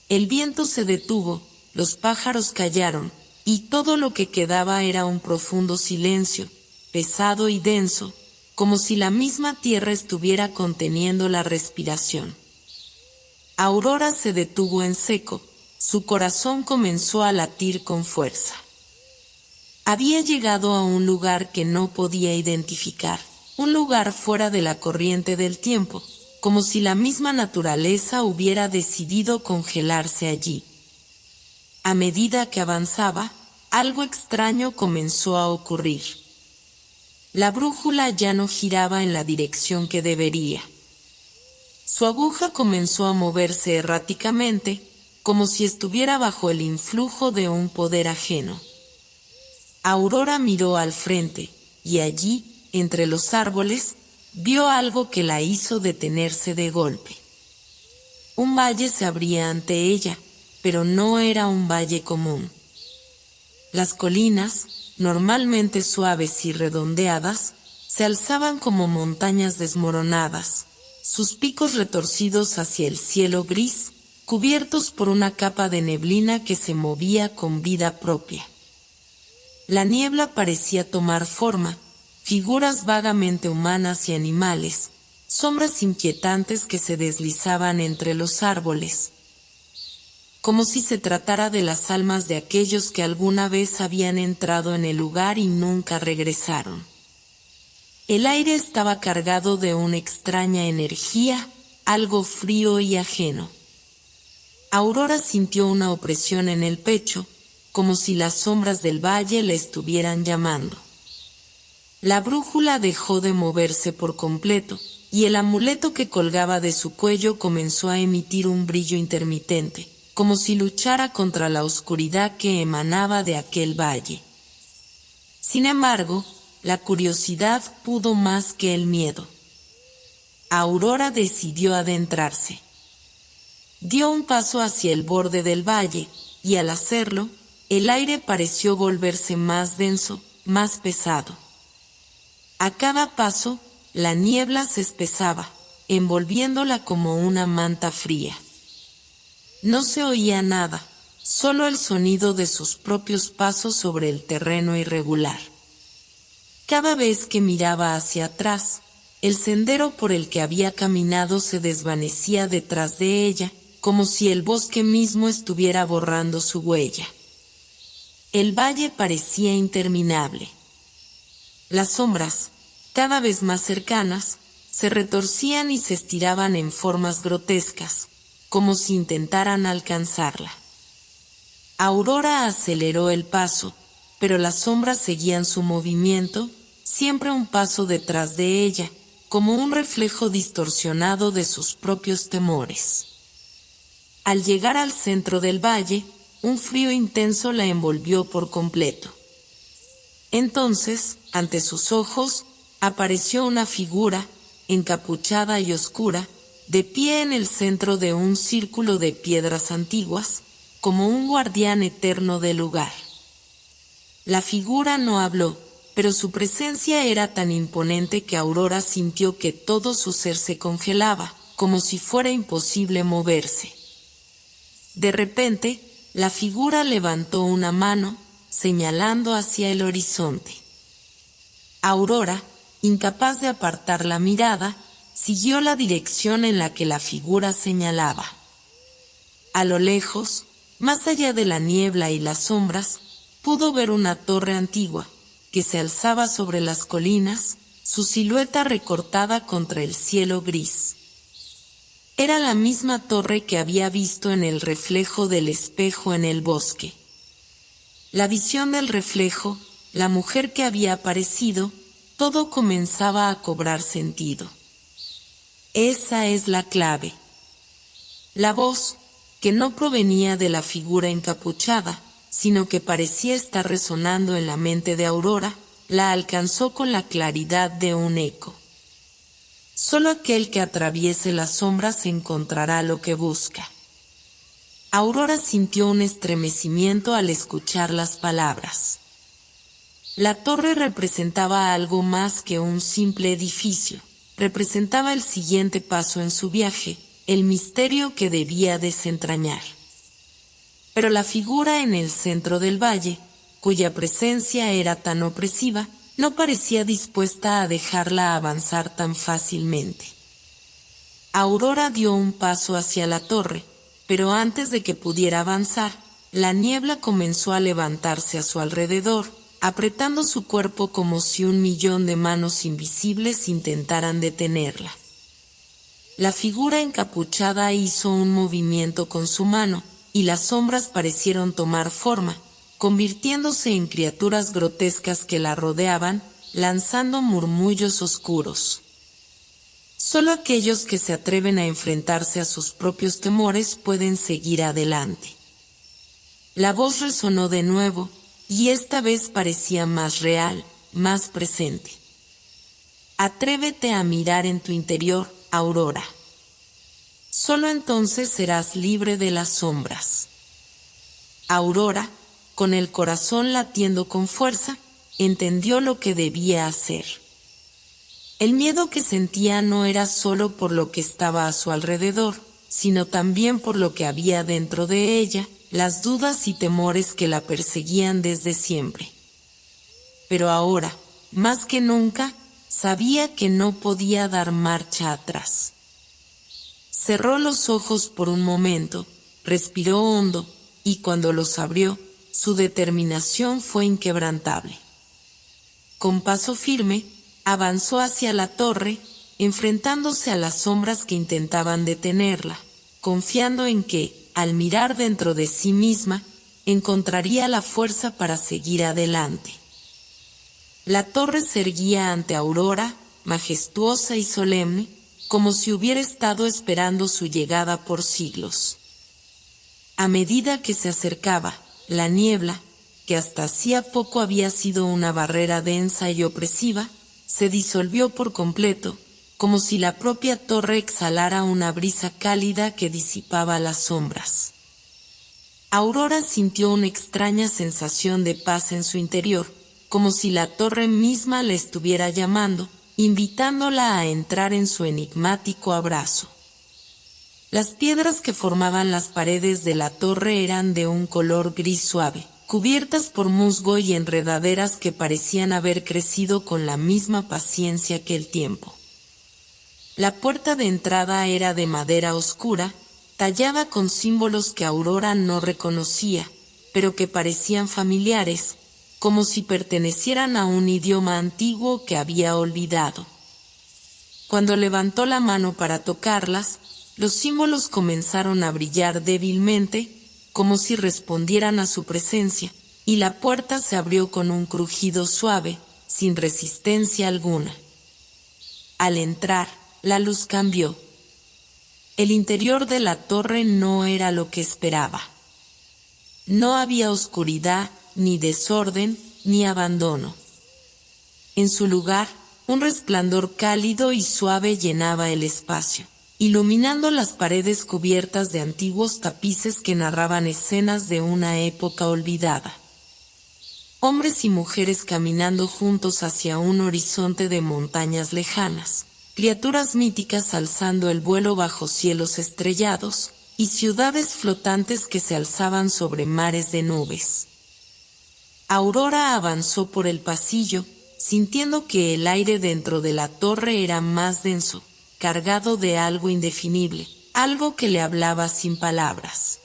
El viento se detuvo, los pájaros callaron, y todo lo que quedaba era un profundo silencio, pesado y denso, como si la misma tierra estuviera conteniendo la respiración. Aurora se detuvo en seco, su corazón comenzó a latir con fuerza. Había llegado a un lugar que no podía identificar, un lugar fuera de la corriente del tiempo, como si la misma naturaleza hubiera decidido congelarse allí. A medida que avanzaba, algo extraño comenzó a ocurrir. La brújula ya no giraba en la dirección que debería. Su aguja comenzó a moverse erráticamente, como si estuviera bajo el influjo de un poder ajeno. Aurora miró al frente, y allí, entre los árboles, vio algo que la hizo detenerse de golpe. Un valle se abría ante ella, pero no era un valle común. Las colinas, normalmente suaves y redondeadas, se alzaban como montañas desmoronadas, sus picos retorcidos hacia el cielo gris, cubiertos por una capa de neblina que se movía con vida propia. La niebla parecía tomar forma, figuras vagamente humanas y animales, sombras inquietantes que se deslizaban entre los árboles, como si se tratara de las almas de aquellos que alguna vez habían entrado en el lugar y nunca regresaron. El aire estaba cargado de una extraña energía, algo frío y ajeno. Aurora sintió una opresión en el pecho, como si las sombras del valle le estuvieran llamando. La brújula dejó de moverse por completo, y el amuleto que colgaba de su cuello comenzó a emitir un brillo intermitente, como si luchara contra la oscuridad que emanaba de aquel valle. Sin embargo, la curiosidad pudo más que el miedo. Aurora decidió adentrarse. Dio un paso hacia el borde del valle, y al hacerlo, el aire pareció volverse más denso, más pesado. A cada paso, la niebla se espesaba, envolviéndola como una manta fría. No se oía nada, solo el sonido de sus propios pasos sobre el terreno irregular. Cada vez que miraba hacia atrás, el sendero por el que había caminado se desvanecía detrás de ella, como si el bosque mismo estuviera borrando su huella. El valle parecía interminable. Las sombras, cada vez más cercanas, se retorcían y se estiraban en formas grotescas, como si intentaran alcanzarla. Aurora aceleró el paso, pero las sombras seguían su movimiento, siempre un paso detrás de ella, como un reflejo distorsionado de sus propios temores. Al llegar al centro del valle, un frío intenso la envolvió por completo. Entonces, ante sus ojos, apareció una figura, encapuchada y oscura, de pie en el centro de un círculo de piedras antiguas, como un guardián eterno del lugar. La figura no habló, pero su presencia era tan imponente que Aurora sintió que todo su ser se congelaba, como si fuera imposible moverse. De repente, la figura levantó una mano, señalando hacia el horizonte. Aurora, incapaz de apartar la mirada, siguió la dirección en la que la figura señalaba. A lo lejos, más allá de la niebla y las sombras, pudo ver una torre antigua, que se alzaba sobre las colinas, su silueta recortada contra el cielo gris. Era la misma torre que había visto en el reflejo del espejo en el bosque. La visión del reflejo, la mujer que había aparecido, todo comenzaba a cobrar sentido. Esa es la clave. La voz, que no provenía de la figura encapuchada, sino que parecía estar resonando en la mente de Aurora, la alcanzó con la claridad de un eco. Solo aquel que atraviese las sombras encontrará lo que busca. Aurora sintió un estremecimiento al escuchar las palabras. La torre representaba algo más que un simple edificio, representaba el siguiente paso en su viaje, el misterio que debía desentrañar. Pero la figura en el centro del valle, cuya presencia era tan opresiva, no parecía dispuesta a dejarla avanzar tan fácilmente. Aurora dio un paso hacia la torre, pero antes de que pudiera avanzar, la niebla comenzó a levantarse a su alrededor, apretando su cuerpo como si 1.000.000 de manos invisibles intentaran detenerla. La figura encapuchada hizo un movimiento con su mano, y las sombras parecieron tomar forma, convirtiéndose en criaturas grotescas que la rodeaban, lanzando murmullos oscuros. Solo aquellos que se atreven a enfrentarse a sus propios temores pueden seguir adelante. La voz resonó de nuevo, y esta vez parecía más real, más presente. Atrévete a mirar en tu interior, Aurora. Solo entonces serás libre de las sombras. Aurora, con el corazón latiendo con fuerza, entendió lo que debía hacer. El miedo que sentía no era solo por lo que estaba a su alrededor, sino también por lo que había dentro de ella, las dudas y temores que la perseguían desde siempre. Pero ahora, más que nunca, sabía que no podía dar marcha atrás. Cerró los ojos por un momento, respiró hondo, y cuando los abrió, su determinación fue inquebrantable. Con paso firme, avanzó hacia la torre, enfrentándose a las sombras que intentaban detenerla, confiando en que, al mirar dentro de sí misma, encontraría la fuerza para seguir adelante. La torre se erguía ante Aurora, majestuosa y solemne, como si hubiera estado esperando su llegada por siglos. A medida que se acercaba, la niebla, que hasta hacía poco había sido una barrera densa y opresiva, se disolvió por completo, como si la propia torre exhalara una brisa cálida que disipaba las sombras. Aurora sintió una extraña sensación de paz en su interior, como si la torre misma le estuviera llamando, invitándola a entrar en su enigmático abrazo. Las piedras que formaban las paredes de la torre eran de un color gris suave, cubiertas por musgo y enredaderas que parecían haber crecido con la misma paciencia que el tiempo. La puerta de entrada era de madera oscura, tallada con símbolos que Aurora no reconocía, pero que parecían familiares, como si pertenecieran a un idioma antiguo que había olvidado. Cuando levantó la mano para tocarlas, los símbolos comenzaron a brillar débilmente, como si respondieran a su presencia, y la puerta se abrió con un crujido suave, sin resistencia alguna. Al entrar, la luz cambió. El interior de la torre no era lo que esperaba. No había oscuridad, ni desorden, ni abandono. En su lugar, un resplandor cálido y suave llenaba el espacio, iluminando las paredes cubiertas de antiguos tapices que narraban escenas de una época olvidada. Hombres y mujeres caminando juntos hacia un horizonte de montañas lejanas, criaturas míticas alzando el vuelo bajo cielos estrellados, y ciudades flotantes que se alzaban sobre mares de nubes. Aurora avanzó por el pasillo, sintiendo que el aire dentro de la torre era más denso, cargado de algo indefinible, algo que le hablaba sin palabras.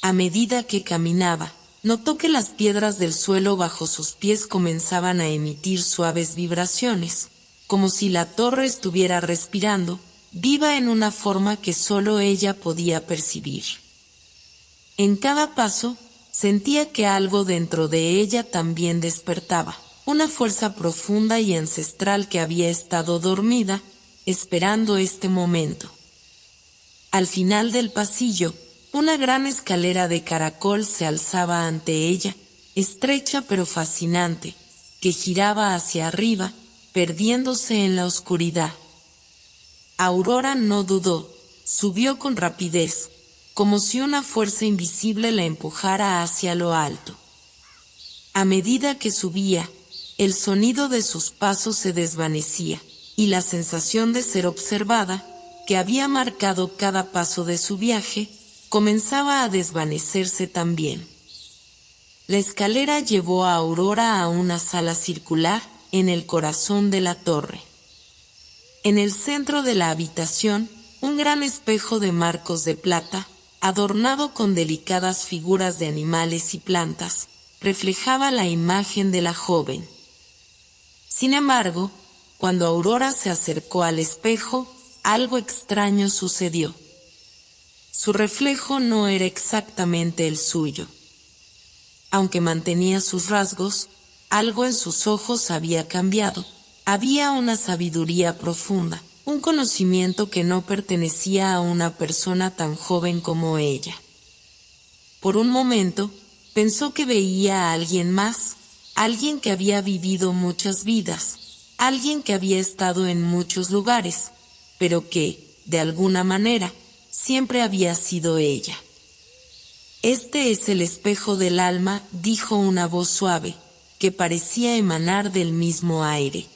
A medida que caminaba, notó que las piedras del suelo bajo sus pies comenzaban a emitir suaves vibraciones, como si la torre estuviera respirando, viva en una forma que solo ella podía percibir. En cada paso, sentía que algo dentro de ella también despertaba, una fuerza profunda y ancestral que había estado dormida, esperando este momento. Al final del pasillo, una gran escalera de caracol se alzaba ante ella, estrecha pero fascinante, que giraba hacia arriba, perdiéndose en la oscuridad. Aurora no dudó, subió con rapidez, como si una fuerza invisible la empujara hacia lo alto. A medida que subía, el sonido de sus pasos se desvanecía, y la sensación de ser observada, que había marcado cada paso de su viaje, comenzaba a desvanecerse también. La escalera llevó a Aurora a una sala circular, en el corazón de la torre. En el centro de la habitación, un gran espejo de marcos de plata, adornado con delicadas figuras de animales y plantas, reflejaba la imagen de la joven. Sin embargo, cuando Aurora se acercó al espejo, algo extraño sucedió. Su reflejo no era exactamente el suyo. Aunque mantenía sus rasgos, algo en sus ojos había cambiado. Había una sabiduría profunda, un conocimiento que no pertenecía a una persona tan joven como ella. Por un momento, pensó que veía a alguien más, alguien que había vivido muchas vidas, alguien que había estado en muchos lugares, pero que, de alguna manera, siempre había sido ella. Este es el espejo del alma, dijo una voz suave, que parecía emanar del mismo aire.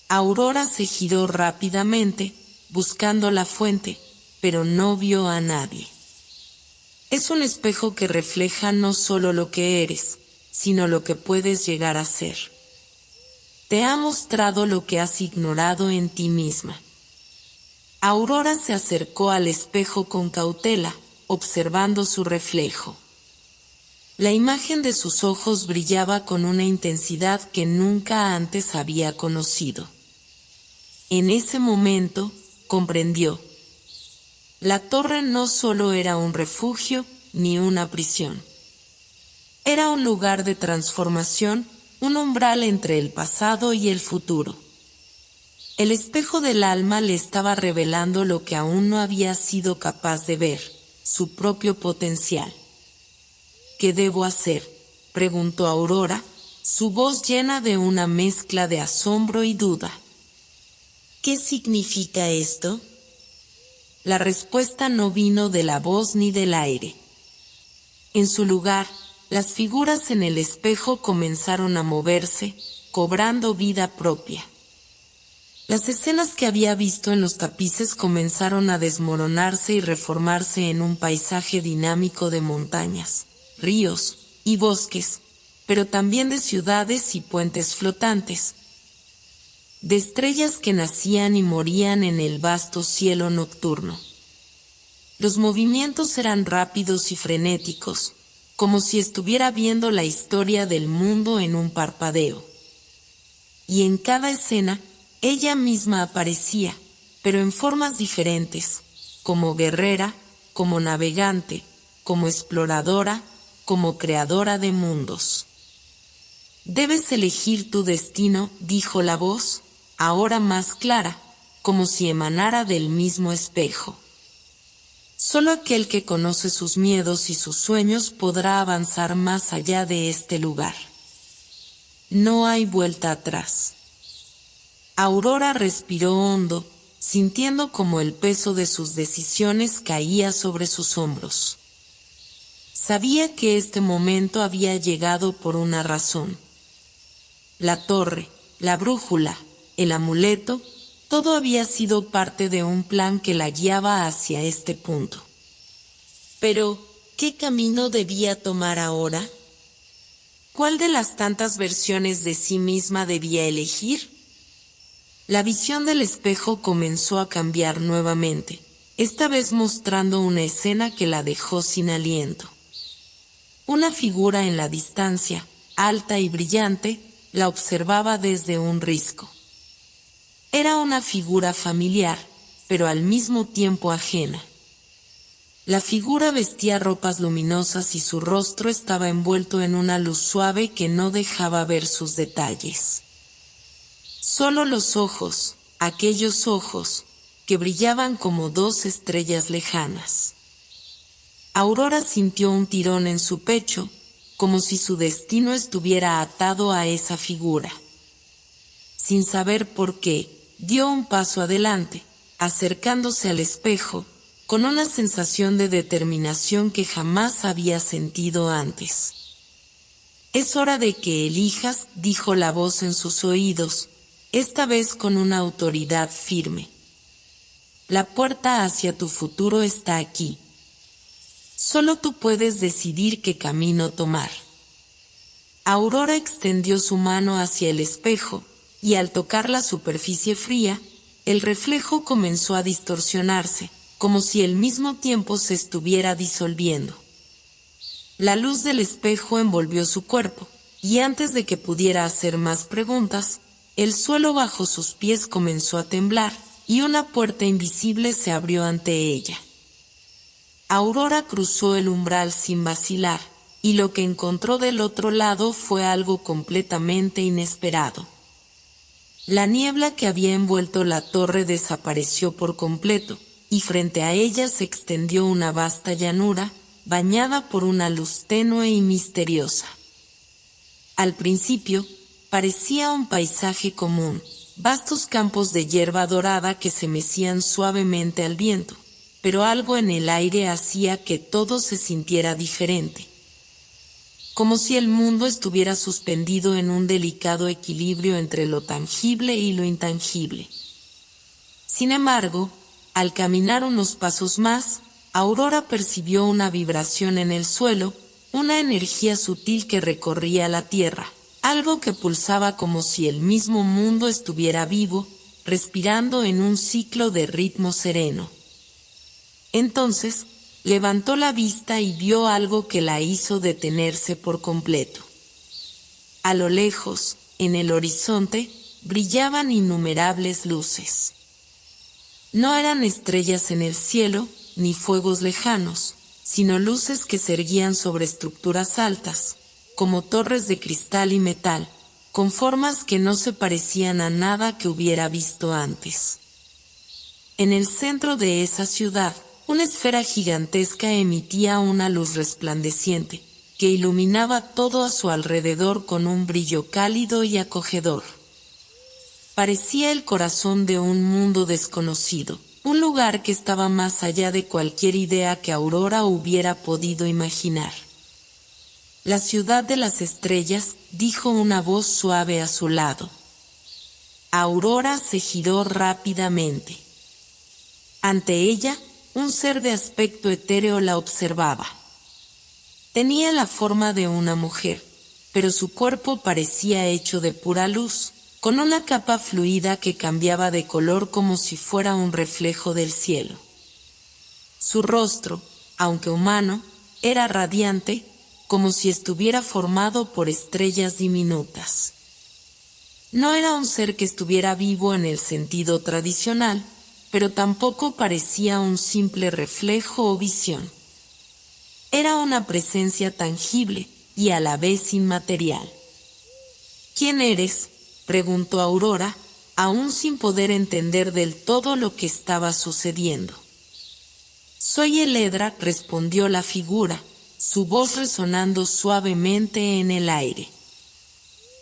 Aurora se giró rápidamente, buscando la fuente, pero no vio a nadie. Es un espejo que refleja no solo lo que eres, sino lo que puedes llegar a ser. Te ha mostrado lo que has ignorado en ti misma. Aurora se acercó al espejo con cautela, observando su reflejo. La imagen de sus ojos brillaba con una intensidad que nunca antes había conocido. En ese momento, comprendió. La torre no solo era un refugio ni una prisión. Era un lugar de transformación, un umbral entre el pasado y el futuro. El espejo del alma le estaba revelando lo que aún no había sido capaz de ver, su propio potencial. ¿Qué debo hacer?, preguntó Aurora, su voz llena de una mezcla de asombro y duda. ¿Qué significa esto? La respuesta no vino de la voz ni del aire. En su lugar, las figuras en el espejo comenzaron a moverse, cobrando vida propia. Las escenas que había visto en los tapices comenzaron a desmoronarse y reformarse en un paisaje dinámico de montañas, ríos y bosques, pero también de ciudades y puentes flotantes, de estrellas que nacían y morían en el vasto cielo nocturno. Los movimientos eran rápidos y frenéticos, como si estuviera viendo la historia del mundo en un parpadeo. Y en cada escena, ella misma aparecía, pero en formas diferentes, como guerrera, como navegante, como exploradora, como creadora de mundos. Debes elegir tu destino, dijo la voz, ahora más clara, como si emanara del mismo espejo. Solo aquel que conoce sus miedos y sus sueños podrá avanzar más allá de este lugar. No hay vuelta atrás. Aurora respiró hondo, sintiendo como el peso de sus decisiones caía sobre sus hombros. Sabía que este momento había llegado por una razón. La torre, la brújula, el amuleto, todo había sido parte de un plan que la guiaba hacia este punto. Pero, ¿qué camino debía tomar ahora? ¿Cuál de las tantas versiones de sí misma debía elegir? La visión del espejo comenzó a cambiar nuevamente, esta vez mostrando una escena que la dejó sin aliento. Una figura en la distancia, alta y brillante, la observaba desde un risco. Era una figura familiar, pero al mismo tiempo ajena. La figura vestía ropas luminosas y su rostro estaba envuelto en una luz suave que no dejaba ver sus detalles. Solo los ojos, aquellos ojos, que brillaban como dos estrellas lejanas. Aurora sintió un tirón en su pecho, como si su destino estuviera atado a esa figura. Sin saber por qué, dio un paso adelante, acercándose al espejo, con una sensación de determinación que jamás había sentido antes. «Es hora de que elijas», dijo la voz en sus oídos, esta vez con una autoridad firme. «La puerta hacia tu futuro está aquí. Solo tú puedes decidir qué camino tomar». Aurora extendió su mano hacia el espejo, y al tocar la superficie fría, el reflejo comenzó a distorsionarse, como si al mismo tiempo se estuviera disolviendo. La luz del espejo envolvió su cuerpo, y antes de que pudiera hacer más preguntas, el suelo bajo sus pies comenzó a temblar, y una puerta invisible se abrió ante ella. Aurora cruzó el umbral sin vacilar, y lo que encontró del otro lado fue algo completamente inesperado. La niebla que había envuelto la torre desapareció por completo, y frente a ella se extendió una vasta llanura, bañada por una luz tenue y misteriosa. Al principio, parecía un paisaje común, vastos campos de hierba dorada que se mecían suavemente al viento, pero algo en el aire hacía que todo se sintiera diferente. como si el mundo estuviera suspendido en un delicado equilibrio entre lo tangible y lo intangible. Sin embargo, al caminar unos pasos más, Aurora percibió una vibración en el suelo, una energía sutil que recorría la tierra, algo que pulsaba como si el mismo mundo estuviera vivo, respirando en un ciclo de ritmo sereno. Entonces, levantó la vista y vio algo que la hizo detenerse por completo. A lo lejos, en el horizonte, brillaban innumerables luces. No eran estrellas en el cielo, ni fuegos lejanos, sino luces que se erguían sobre estructuras altas, como torres de cristal y metal, con formas que no se parecían a nada que hubiera visto antes. En el centro de esa ciudad, una esfera gigantesca emitía una luz resplandeciente, que iluminaba todo a su alrededor con un brillo cálido y acogedor. Parecía el corazón de un mundo desconocido, un lugar que estaba más allá de cualquier idea que Aurora hubiera podido imaginar. La ciudad de las estrellas, dijo una voz suave a su lado. Aurora se giró rápidamente. Ante ella, un ser de aspecto etéreo la observaba. Tenía la forma de una mujer, pero su cuerpo parecía hecho de pura luz, con una capa fluida que cambiaba de color como si fuera un reflejo del cielo. Su rostro, aunque humano, era radiante, como si estuviera formado por estrellas diminutas. No era un ser que estuviera vivo en el sentido tradicional, pero tampoco parecía un simple reflejo o visión. Era una presencia tangible y a la vez inmaterial. ¿Quién eres?, preguntó Aurora, aún sin poder entender del todo lo que estaba sucediendo. Soy Eledra, respondió la figura, su voz resonando suavemente en el aire.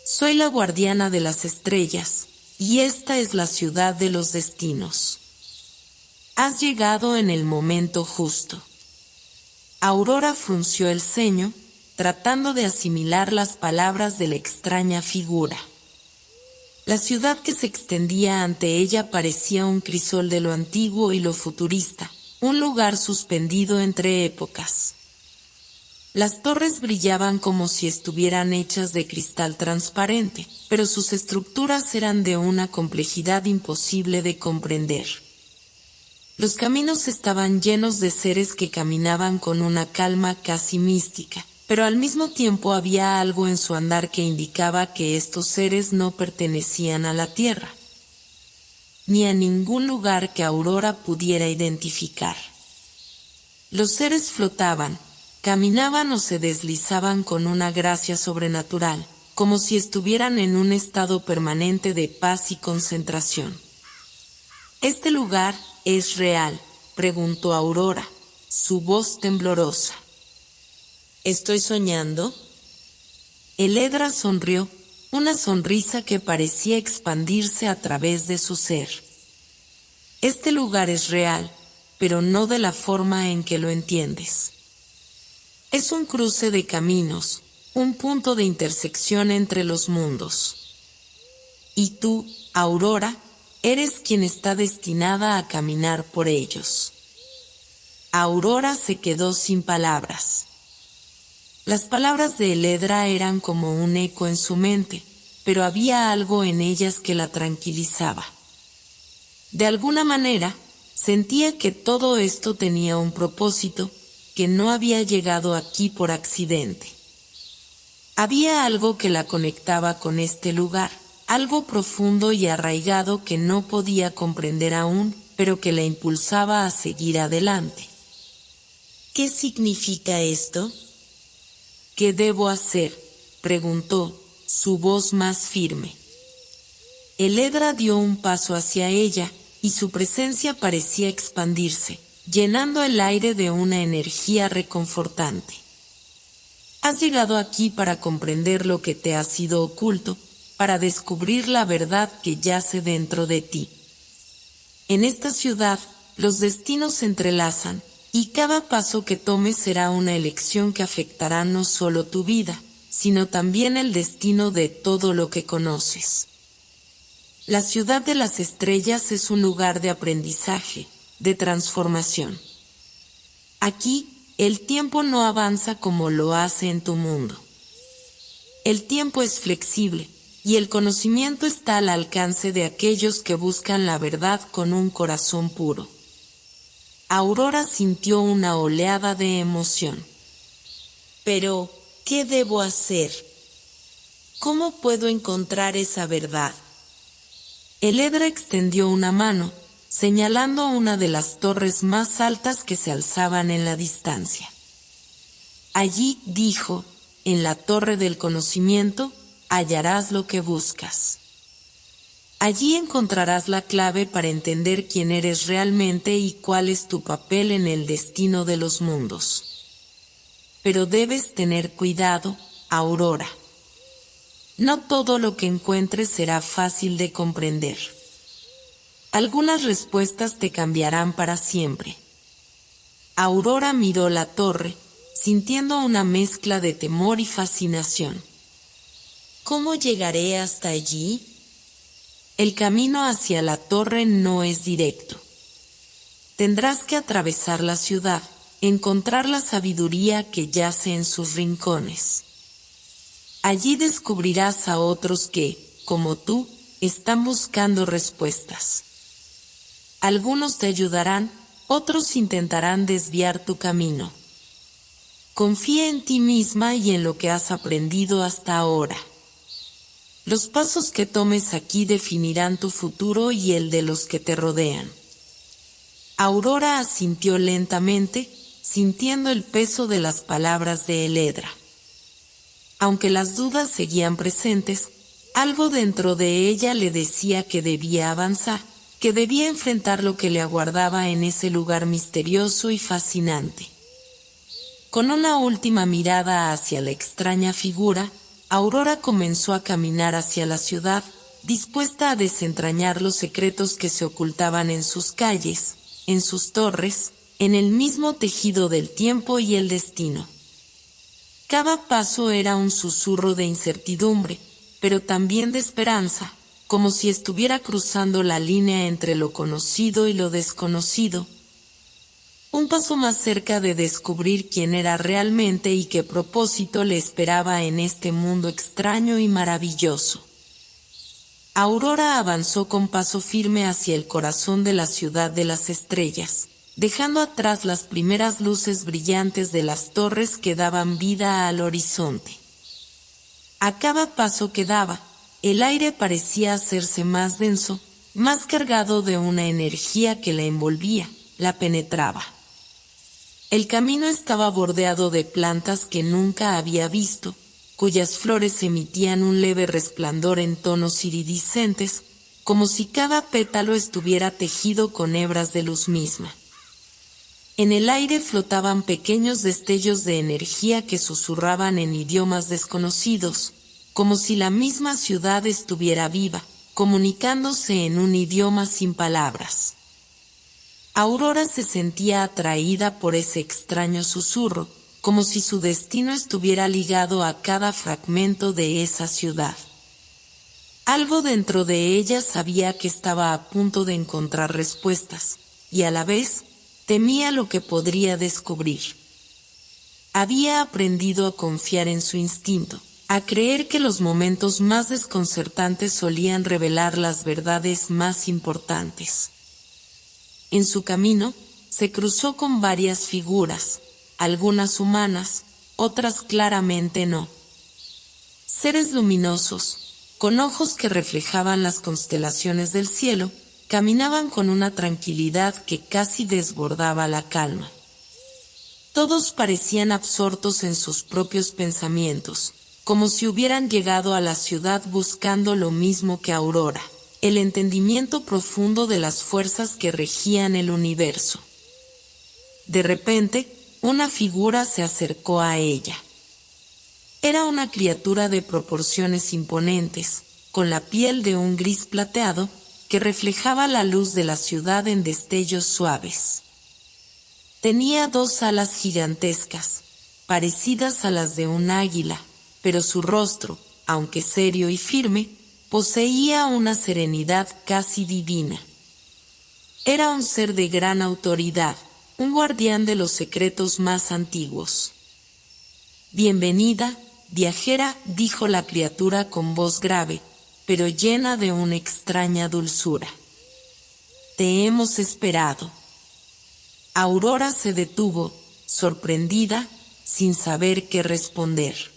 Soy la guardiana de las estrellas, y esta es la ciudad de los destinos. Has llegado en el momento justo. Aurora frunció el ceño, tratando de asimilar las palabras de la extraña figura. La ciudad que se extendía ante ella parecía un crisol de lo antiguo y lo futurista, un lugar suspendido entre épocas. Las torres brillaban como si estuvieran hechas de cristal transparente, pero sus estructuras eran de una complejidad imposible de comprender. Los caminos estaban llenos de seres que caminaban con una calma casi mística, pero al mismo tiempo había algo en su andar que indicaba que estos seres no pertenecían a la tierra, ni a ningún lugar que Aurora pudiera identificar. Los seres flotaban, caminaban o se deslizaban con una gracia sobrenatural, como si estuvieran en un estado permanente de paz y concentración. ¿Este lugar es real?, preguntó Aurora, su voz temblorosa. ¿Estoy soñando? Eledra sonrió, una sonrisa que parecía expandirse a través de su ser. Este lugar es real, pero no de la forma en que lo entiendes. Es un cruce de caminos, un punto de intersección entre los mundos. Y tú, Aurora, eres quien está destinada a caminar por ellos. Aurora se quedó sin palabras. Las palabras de Eledra eran como un eco en su mente, pero había algo en ellas que la tranquilizaba. De alguna manera, sentía que todo esto tenía un propósito, que no había llegado aquí por accidente. Había algo que la conectaba con este lugar, algo profundo y arraigado que no podía comprender aún, pero que la impulsaba a seguir adelante. ¿Qué significa esto? ¿Qué debo hacer?, preguntó, su voz más firme. Eledra dio un paso hacia ella, y su presencia parecía expandirse, llenando el aire de una energía reconfortante. Has llegado aquí para comprender lo que te ha sido oculto, para descubrir la verdad que yace dentro de ti. En esta ciudad, los destinos se entrelazan, y cada paso que tomes será una elección que afectará no solo tu vida, sino también el destino de todo lo que conoces. La ciudad de las estrellas es un lugar de aprendizaje, de transformación. Aquí, el tiempo no avanza como lo hace en tu mundo. El tiempo es flexible, y el conocimiento está al alcance de aquellos que buscan la verdad con un corazón puro. Aurora sintió una oleada de emoción. Pero, ¿qué debo hacer? ¿Cómo puedo encontrar esa verdad? Eledra extendió una mano, señalando una de las torres más altas que se alzaban en la distancia. Allí, dijo, en la torre del conocimiento, hallarás lo que buscas. Allí encontrarás la clave para entender quién eres realmente y cuál es tu papel en el destino de los mundos. Pero debes tener cuidado, Aurora. No todo lo que encuentres será fácil de comprender. Algunas respuestas te cambiarán para siempre. Aurora miró la torre, sintiendo una mezcla de temor y fascinación. ¿Cómo llegaré hasta allí? El camino hacia la torre no es directo. Tendrás que atravesar la ciudad, encontrar la sabiduría que yace en sus rincones. Allí descubrirás a otros que, como tú, están buscando respuestas. Algunos te ayudarán, otros intentarán desviar tu camino. Confía en ti misma y en lo que has aprendido hasta ahora. Los pasos que tomes aquí definirán tu futuro y el de los que te rodean. Aurora asintió lentamente, sintiendo el peso de las palabras de Eledra. Aunque las dudas seguían presentes, algo dentro de ella le decía que debía avanzar, que debía enfrentar lo que le aguardaba en ese lugar misterioso y fascinante. Con una última mirada hacia la extraña figura, Aurora comenzó a caminar hacia la ciudad, dispuesta a desentrañar los secretos que se ocultaban en sus calles, en sus torres, en el mismo tejido del tiempo y el destino. Cada paso era un susurro de incertidumbre, pero también de esperanza, como si estuviera cruzando la línea entre lo conocido y lo desconocido. Un paso más cerca de descubrir quién era realmente y qué propósito le esperaba en este mundo extraño y maravilloso. Aurora avanzó con paso firme hacia el corazón de la ciudad de las estrellas, dejando atrás las primeras luces brillantes de las torres que daban vida al horizonte. A cada paso que daba, el aire parecía hacerse más denso, más cargado de una energía que la envolvía, la penetraba. El camino estaba bordeado de plantas que nunca había visto, cuyas flores emitían un leve resplandor en tonos iridiscentes, como si cada pétalo estuviera tejido con hebras de luz misma. En el aire flotaban pequeños destellos de energía que susurraban en idiomas desconocidos, como si la misma ciudad estuviera viva, comunicándose en un idioma sin palabras. Aurora se sentía atraída por ese extraño susurro, como si su destino estuviera ligado a cada fragmento de esa ciudad. Algo dentro de ella sabía que estaba a punto de encontrar respuestas, y a la vez, temía lo que podría descubrir. Había aprendido a confiar en su instinto, a creer que los momentos más desconcertantes solían revelar las verdades más importantes. En su camino, se cruzó con varias figuras, algunas humanas, otras claramente no. Seres luminosos, con ojos que reflejaban las constelaciones del cielo, caminaban con una tranquilidad que casi desbordaba la calma. Todos parecían absortos en sus propios pensamientos, como si hubieran llegado a la ciudad buscando lo mismo que Aurora, el entendimiento profundo de las fuerzas que regían el universo. De repente, una figura se acercó a ella. Era una criatura de proporciones imponentes, con la piel de un gris plateado, que reflejaba la luz de la ciudad en destellos suaves. Tenía 2 alas gigantescas, parecidas a las de un águila, pero su rostro, aunque serio y firme, poseía una serenidad casi divina. Era un ser de gran autoridad, un guardián de los secretos más antiguos. «Bienvenida, viajera», dijo la criatura con voz grave, pero llena de una extraña dulzura. «Te hemos esperado». Aurora se detuvo, sorprendida, sin saber qué responder.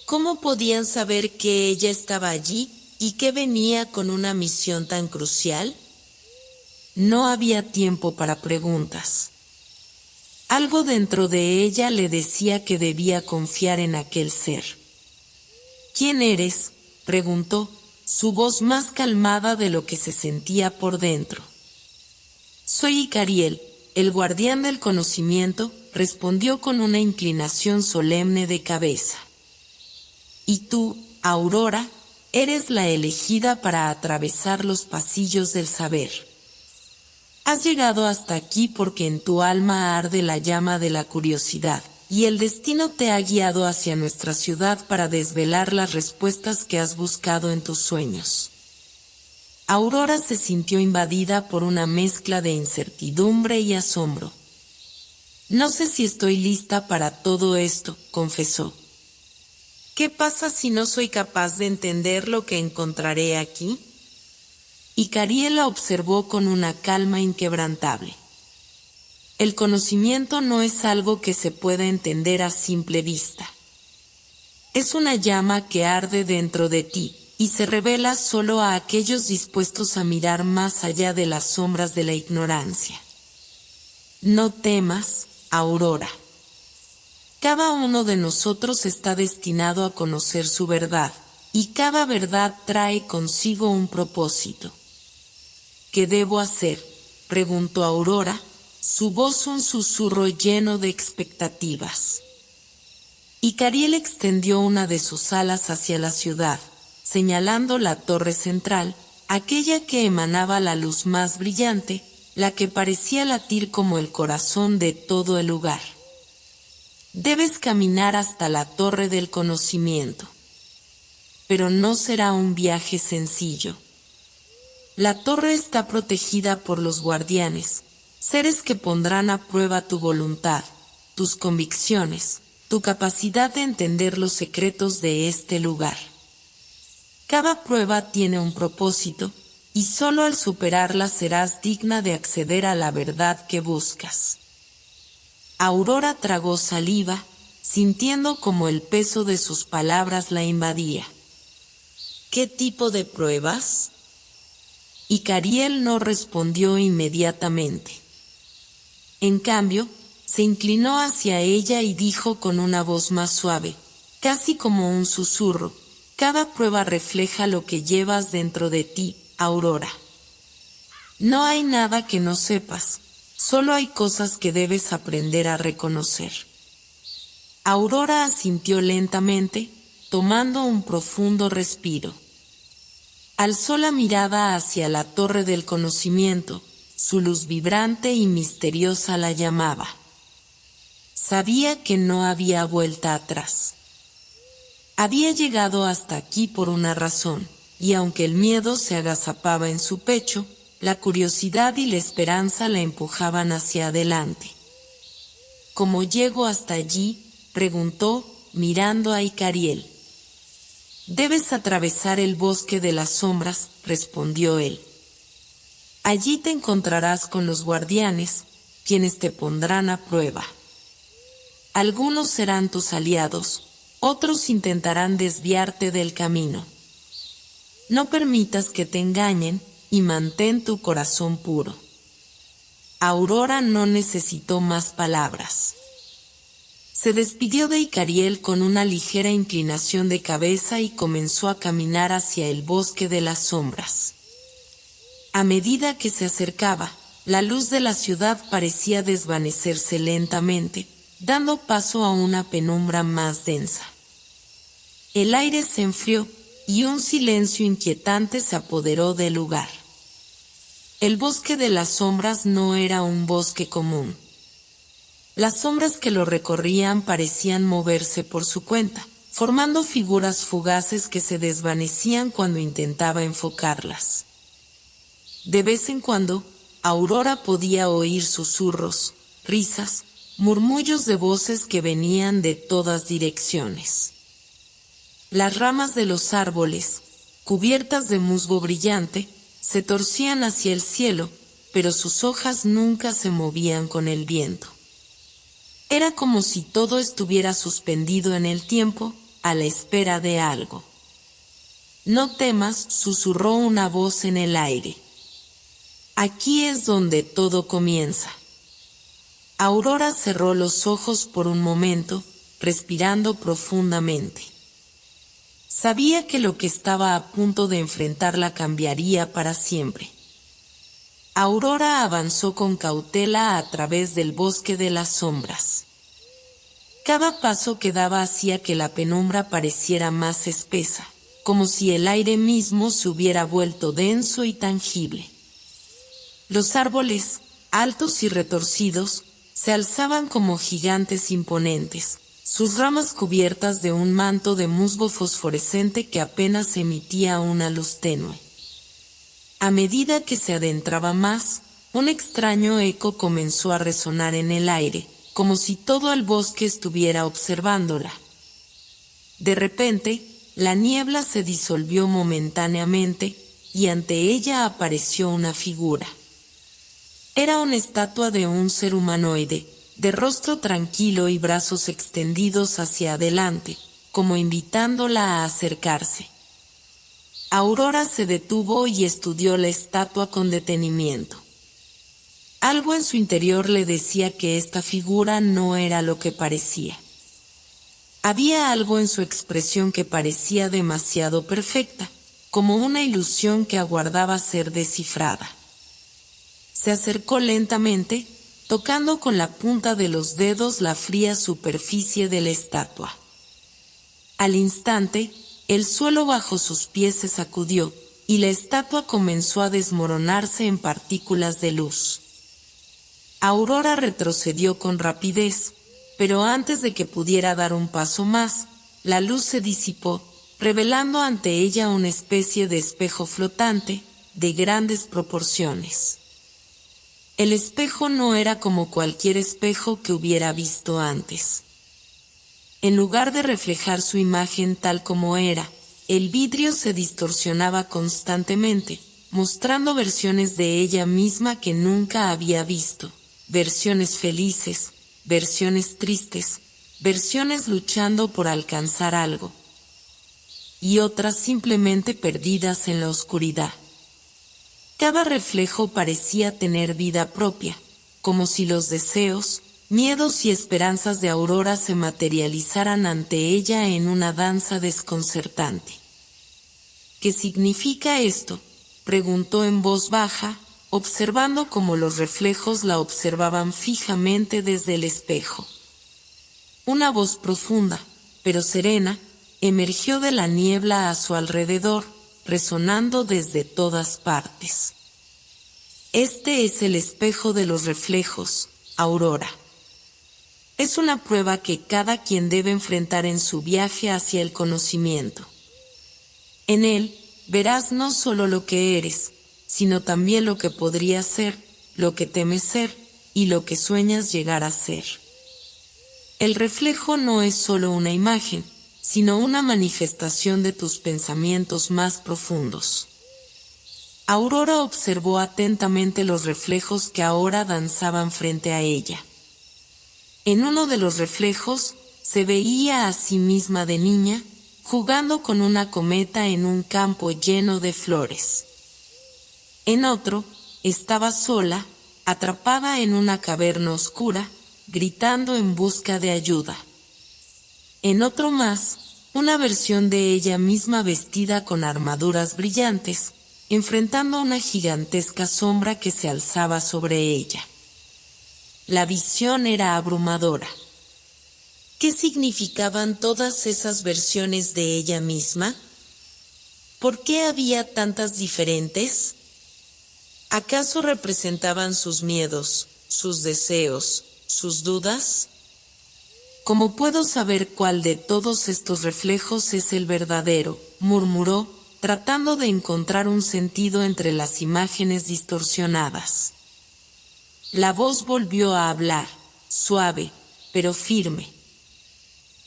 ¿Cómo podían saber que ella estaba allí y que venía con una misión tan crucial? No había tiempo para preguntas. Algo dentro de ella le decía que debía confiar en aquel ser. «¿Quién eres?», preguntó, su voz más calmada de lo que se sentía por dentro. «Soy Icariel, el guardián del conocimiento», respondió con una inclinación solemne de cabeza. «Y tú, Aurora, eres la elegida para atravesar los pasillos del saber. Has llegado hasta aquí porque en tu alma arde la llama de la curiosidad, y el destino te ha guiado hacia nuestra ciudad para desvelar las respuestas que has buscado en tus sueños». Aurora se sintió invadida por una mezcla de incertidumbre y asombro. «No sé si estoy lista para todo esto», confesó. «¿Qué pasa si no soy capaz de entender lo que encontraré aquí?». Icariel la observó con una calma inquebrantable. «El conocimiento no es algo que se pueda entender a simple vista. Es una llama que arde dentro de ti y se revela solo a aquellos dispuestos a mirar más allá de las sombras de la ignorancia. No temas, Aurora. Cada uno de nosotros está destinado a conocer su verdad, y cada verdad trae consigo un propósito». «¿Qué debo hacer?», preguntó Aurora, su voz un susurro lleno de expectativas. Icariel extendió una de sus alas hacia la ciudad, señalando la torre central, aquella que emanaba la luz más brillante, la que parecía latir como el corazón de todo el lugar. «Debes caminar hasta la torre del conocimiento. Pero no será un viaje sencillo. La torre está protegida por los guardianes, seres que pondrán a prueba tu voluntad, tus convicciones, tu capacidad de entender los secretos de este lugar. Cada prueba tiene un propósito, y solo al superarla serás digna de acceder a la verdad que buscas». Aurora tragó saliva, sintiendo como el peso de sus palabras la invadía. «¿Qué tipo de pruebas?». Icariel no respondió inmediatamente. En cambio, se inclinó hacia ella y dijo con una voz más suave, casi como un susurro: «Cada prueba refleja lo que llevas dentro de ti, Aurora. No hay nada que no sepas, solo hay cosas que debes aprender a reconocer». Aurora asintió lentamente, tomando un profundo respiro. Alzó la mirada hacia la torre del conocimiento, su luz vibrante y misteriosa la llamaba. Sabía que no había vuelta atrás. Había llegado hasta aquí por una razón, y aunque el miedo se agazapaba en su pecho, la curiosidad y la esperanza la empujaban hacia adelante. «¿Cómo llego hasta allí?», preguntó, mirando a Icariel. «Debes atravesar el bosque de las sombras», respondió él. «Allí te encontrarás con los guardianes, quienes te pondrán a prueba. Algunos serán tus aliados, otros intentarán desviarte del camino. No permitas que te engañen y mantén tu corazón puro». Aurora no necesitó más palabras. Se despidió de Icariel con una ligera inclinación de cabeza y comenzó a caminar hacia el bosque de las sombras. A medida que se acercaba, la luz de la ciudad parecía desvanecerse lentamente, dando paso a una penumbra más densa. El aire se enfrió y un silencio inquietante se apoderó del lugar. El bosque de las sombras no era un bosque común. Las sombras que lo recorrían parecían moverse por su cuenta, formando figuras fugaces que se desvanecían cuando intentaba enfocarlas. De vez en cuando, Aurora podía oír susurros, risas, murmullos de voces que venían de todas direcciones. Las ramas de los árboles, cubiertas de musgo brillante, se torcían hacia el cielo, pero sus hojas nunca se movían con el viento. Era como si todo estuviera suspendido en el tiempo, a la espera de algo. «No temas», susurró una voz en el aire. «Aquí es donde todo comienza». Aurora cerró los ojos por un momento, respirando profundamente. Sabía que lo que estaba a punto de enfrentarla cambiaría para siempre. Aurora avanzó con cautela a través del bosque de las sombras. Cada paso que daba hacía que la penumbra pareciera más espesa, como si el aire mismo se hubiera vuelto denso y tangible. Los árboles, altos y retorcidos, se alzaban como gigantes imponentes, sus ramas cubiertas de un manto de musgo fosforescente que apenas emitía una luz tenue. A medida que se adentraba más, un extraño eco comenzó a resonar en el aire, como si todo el bosque estuviera observándola. De repente, la niebla se disolvió momentáneamente, y ante ella apareció una figura. Era una estatua de un ser humanoide, de rostro tranquilo y brazos extendidos hacia adelante, como invitándola a acercarse. Aurora se detuvo y estudió la estatua con detenimiento. Algo en su interior le decía que esta figura no era lo que parecía. Había algo en su expresión que parecía demasiado perfecta, como una ilusión que aguardaba ser descifrada. Se acercó lentamente, tocando con la punta de los dedos la fría superficie de la estatua. Al instante, el suelo bajo sus pies se sacudió, y la estatua comenzó a desmoronarse en partículas de luz. Aurora retrocedió con rapidez, pero antes de que pudiera dar un paso más, la luz se disipó, revelando ante ella una especie de espejo flotante, de grandes proporciones. El espejo no era como cualquier espejo que hubiera visto antes. En lugar de reflejar su imagen tal como era, el vidrio se distorsionaba constantemente, mostrando versiones de ella misma que nunca había visto, versiones felices, versiones tristes, versiones luchando por alcanzar algo, y otras simplemente perdidas en la oscuridad. Cada reflejo parecía tener vida propia, como si los deseos, miedos y esperanzas de Aurora se materializaran ante ella en una danza desconcertante. ¿Qué significa esto?, preguntó en voz baja, observando cómo los reflejos la observaban fijamente desde el espejo. Una voz profunda, pero serena, emergió de la niebla a su alrededor, resonando desde todas partes. Este es el espejo de los reflejos, Aurora. Es una prueba que cada quien debe enfrentar en su viaje hacia el conocimiento. En él, verás no solo lo que eres, sino también lo que podrías ser, lo que temes ser, y lo que sueñas llegar a ser. El reflejo no es solo una imagen, sino una manifestación de tus pensamientos más profundos. Aurora observó atentamente los reflejos que ahora danzaban frente a ella. En uno de los reflejos, se veía a sí misma de niña, jugando con una cometa en un campo lleno de flores. En otro, estaba sola, atrapada en una caverna oscura, gritando en busca de ayuda. En otro más, una versión de ella misma vestida con armaduras brillantes, enfrentando una gigantesca sombra que se alzaba sobre ella. La visión era abrumadora. ¿Qué significaban todas esas versiones de ella misma? ¿Por qué había tantas diferentes? ¿Acaso representaban sus miedos, sus deseos, sus dudas? ¿Cómo puedo saber cuál de todos estos reflejos es el verdadero?, murmuró, tratando de encontrar un sentido entre las imágenes distorsionadas. La voz volvió a hablar, suave, pero firme.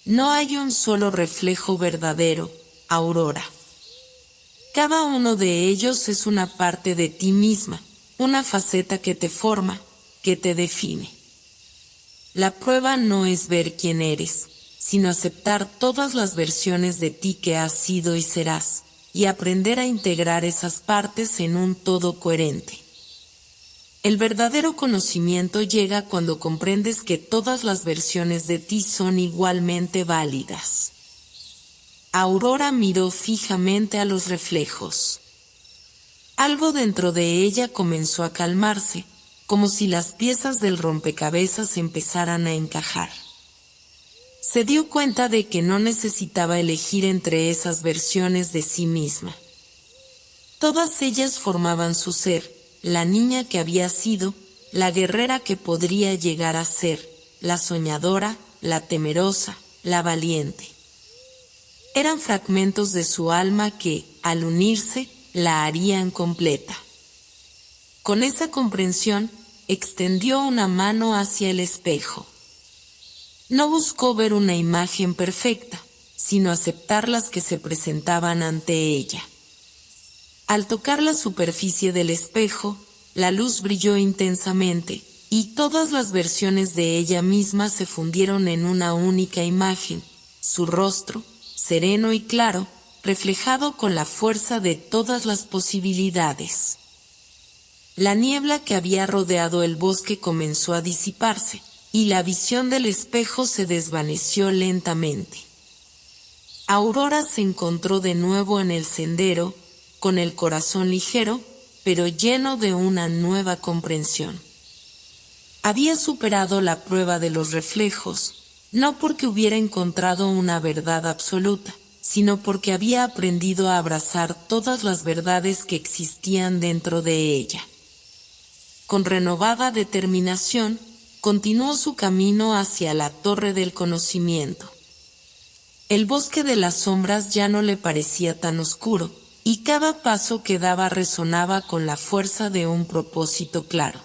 No hay un solo reflejo verdadero, Aurora. Cada uno de ellos es una parte de ti misma, una faceta que te forma, que te define. La prueba no es ver quién eres, sino aceptar todas las versiones de ti que has sido y serás, y aprender a integrar esas partes en un todo coherente. El verdadero conocimiento llega cuando comprendes que todas las versiones de ti son igualmente válidas. Aurora miró fijamente a los reflejos. Algo dentro de ella comenzó a calmarse, como si las piezas del rompecabezas empezaran a encajar. Se dio cuenta de que no necesitaba elegir entre esas versiones de sí misma. Todas ellas formaban su ser, la niña que había sido, la guerrera que podría llegar a ser, la soñadora, la temerosa, la valiente. Eran fragmentos de su alma que, al unirse, la harían completa. Con esa comprensión, extendió una mano hacia el espejo. No buscó ver una imagen perfecta, sino aceptar las que se presentaban ante ella. Al tocar la superficie del espejo, la luz brilló intensamente, y todas las versiones de ella misma se fundieron en una única imagen, su rostro, sereno y claro, reflejado con la fuerza de todas las posibilidades. La niebla que había rodeado el bosque comenzó a disiparse, y la visión del espejo se desvaneció lentamente. Aurora se encontró de nuevo en el sendero, con el corazón ligero, pero lleno de una nueva comprensión. Había superado la prueba de los reflejos, no porque hubiera encontrado una verdad absoluta, sino porque había aprendido a abrazar todas las verdades que existían dentro de ella. Con renovada determinación, continuó su camino hacia la torre del conocimiento. El bosque de las sombras ya no le parecía tan oscuro, y cada paso que daba resonaba con la fuerza de un propósito claro.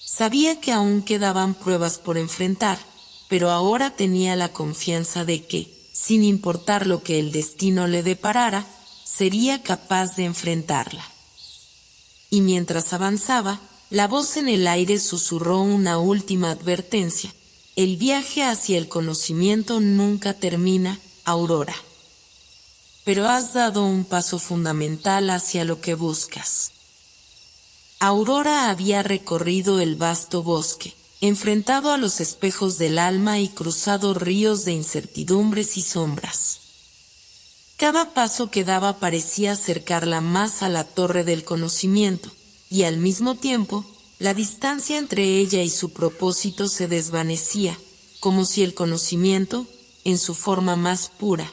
Sabía que aún quedaban pruebas por enfrentar, pero ahora tenía la confianza de que, sin importar lo que el destino le deparara, sería capaz de enfrentarla. Y mientras avanzaba, la voz en el aire susurró una última advertencia: el viaje hacia el conocimiento nunca termina, Aurora. Pero has dado un paso fundamental hacia lo que buscas. Aurora había recorrido el vasto bosque, enfrentado a los espejos del alma y cruzado ríos de incertidumbres y sombras. Cada paso que daba parecía acercarla más a la torre del conocimiento, y al mismo tiempo, la distancia entre ella y su propósito se desvanecía, como si el conocimiento, en su forma más pura,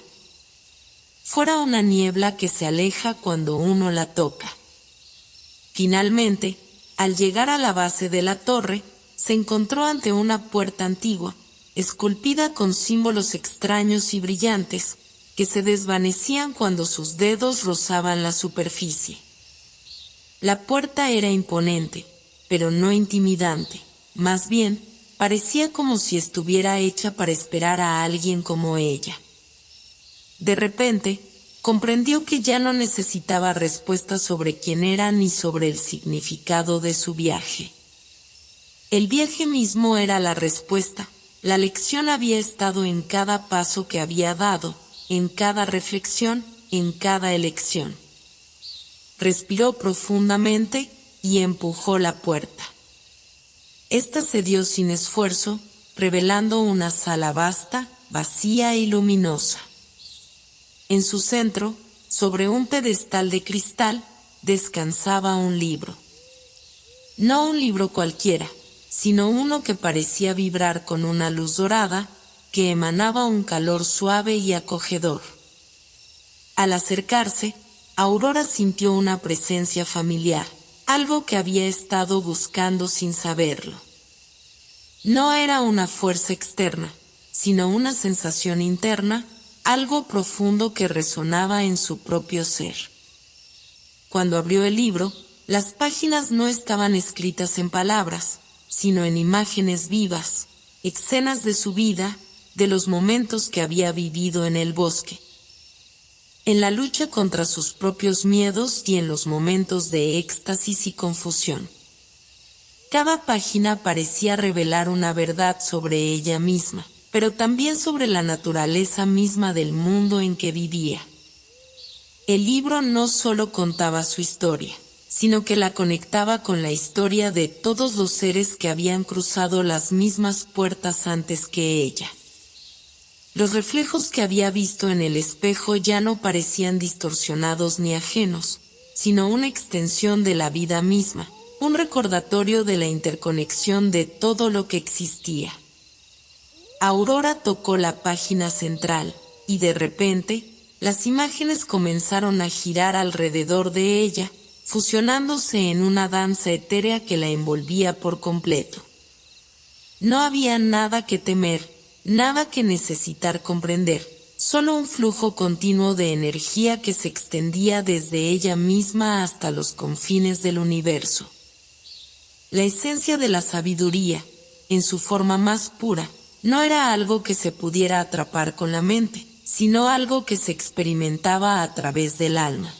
fuera una niebla que se aleja cuando uno la toca. Finalmente, al llegar a la base de la torre, se encontró ante una puerta antigua, esculpida con símbolos extraños y brillantes, que se desvanecían cuando sus dedos rozaban la superficie. La puerta era imponente, pero no intimidante, más bien, parecía como si estuviera hecha para esperar a alguien como ella. De repente, comprendió que ya no necesitaba respuestas sobre quién era ni sobre el significado de su viaje. El viaje mismo era la respuesta, la lección había estado en cada paso que había dado, en cada reflexión, en cada elección. Respiró profundamente y empujó la puerta. Esta se dio sin esfuerzo, revelando una sala vasta, vacía y luminosa. En su centro, sobre un pedestal de cristal, descansaba un libro. No un libro cualquiera, sino uno que parecía vibrar con una luz dorada, que emanaba un calor suave y acogedor. Al acercarse, Aurora sintió una presencia familiar, algo que había estado buscando sin saberlo. No era una fuerza externa, sino una sensación interna, algo profundo que resonaba en su propio ser. Cuando abrió el libro, las páginas no estaban escritas en palabras, sino en imágenes vivas, escenas de su vida, de los momentos que había vivido en el bosque, en la lucha contra sus propios miedos y en los momentos de éxtasis y confusión. Cada página parecía revelar una verdad sobre ella misma, pero también sobre la naturaleza misma del mundo en que vivía. El libro no solo contaba su historia, sino que la conectaba con la historia de todos los seres que habían cruzado las mismas puertas antes que ella. Los reflejos que había visto en el espejo ya no parecían distorsionados ni ajenos, sino una extensión de la vida misma, un recordatorio de la interconexión de todo lo que existía. Aurora tocó la página central, y de repente, las imágenes comenzaron a girar alrededor de ella, fusionándose en una danza etérea que la envolvía por completo. No había nada que temer, nada que necesitar comprender, solo un flujo continuo de energía que se extendía desde ella misma hasta los confines del universo. La esencia de la sabiduría, en su forma más pura, no era algo que se pudiera atrapar con la mente, sino algo que se experimentaba a través del alma.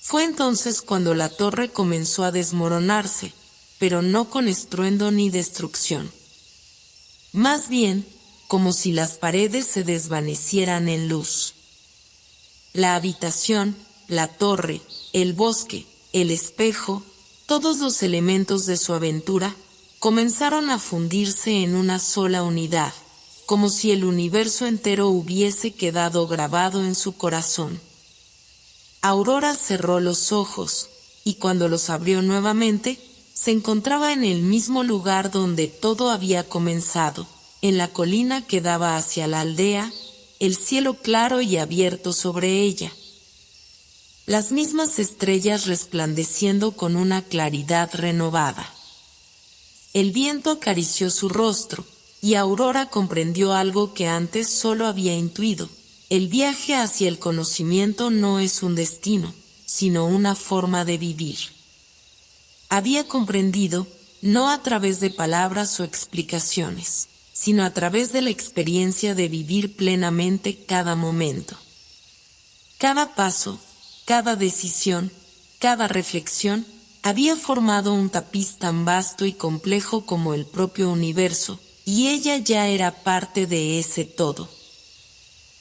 Fue entonces cuando la torre comenzó a desmoronarse, pero no con estruendo ni destrucción. Más bien, como si las paredes se desvanecieran en luz. La habitación, la torre, el bosque, el espejo, todos los elementos de su aventura, comenzaron a fundirse en una sola unidad, como si el universo entero hubiese quedado grabado en su corazón. Aurora cerró los ojos, y cuando los abrió nuevamente, se encontraba en el mismo lugar donde todo había comenzado, en la colina que daba hacia la aldea, el cielo claro y abierto sobre ella. Las mismas estrellas resplandeciendo con una claridad renovada. El viento acarició su rostro, y Aurora comprendió algo que antes solo había intuido. El viaje hacia el conocimiento no es un destino, sino una forma de vivir. Había comprendido, no a través de palabras o explicaciones, sino a través de la experiencia de vivir plenamente cada momento. Cada paso, cada decisión, cada reflexión, había formado un tapiz tan vasto y complejo como el propio universo, y ella ya era parte de ese todo.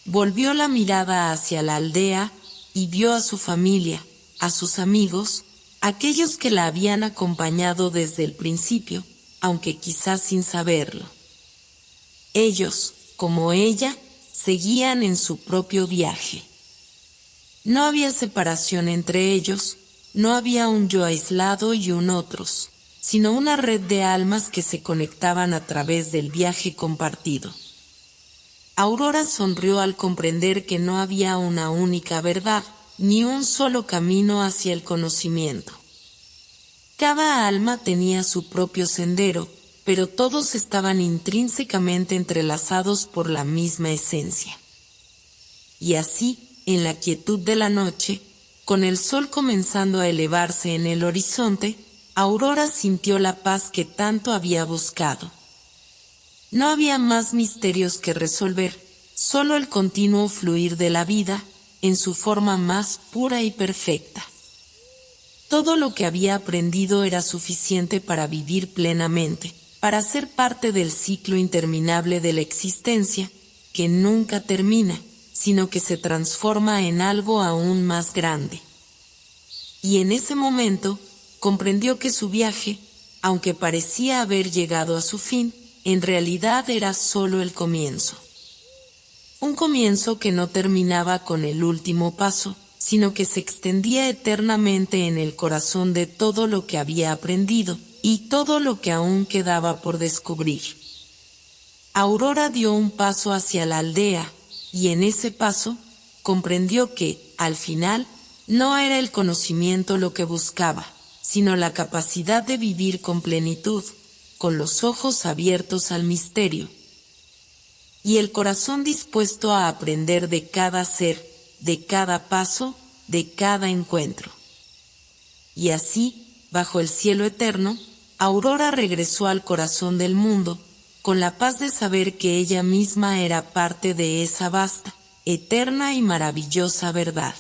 Volvió la mirada hacia la aldea, y vio a su familia, a sus amigos, aquellos que la habían acompañado desde el principio, aunque quizás sin saberlo. Ellos, como ella, seguían en su propio viaje. No había separación entre ellos, no había un yo aislado y un otros, sino una red de almas que se conectaban a través del viaje compartido. Aurora sonrió al comprender que no había una única verdad, ni un solo camino hacia el conocimiento. Cada alma tenía su propio sendero, pero todos estaban intrínsecamente entrelazados por la misma esencia. Y así, en la quietud de la noche, con el sol comenzando a elevarse en el horizonte, Aurora sintió la paz que tanto había buscado. No había más misterios que resolver, solo el continuo fluir de la vida, en su forma más pura y perfecta. Todo lo que había aprendido era suficiente para vivir plenamente, para ser parte del ciclo interminable de la existencia, que nunca termina, sino que se transforma en algo aún más grande. Y en ese momento, comprendió que su viaje, aunque parecía haber llegado a su fin, en realidad era solo el comienzo. Un comienzo que no terminaba con el último paso, sino que se extendía eternamente en el corazón de todo lo que había aprendido, y todo lo que aún quedaba por descubrir. Aurora dio un paso hacia la aldea, y en ese paso, comprendió que, al final, no era el conocimiento lo que buscaba, sino la capacidad de vivir con plenitud, con los ojos abiertos al misterio. y el corazón dispuesto a aprender de cada ser, de cada paso, de cada encuentro. Y así, bajo el cielo eterno, Aurora regresó al corazón del mundo, con la paz de saber que ella misma era parte de esa vasta, eterna y maravillosa verdad.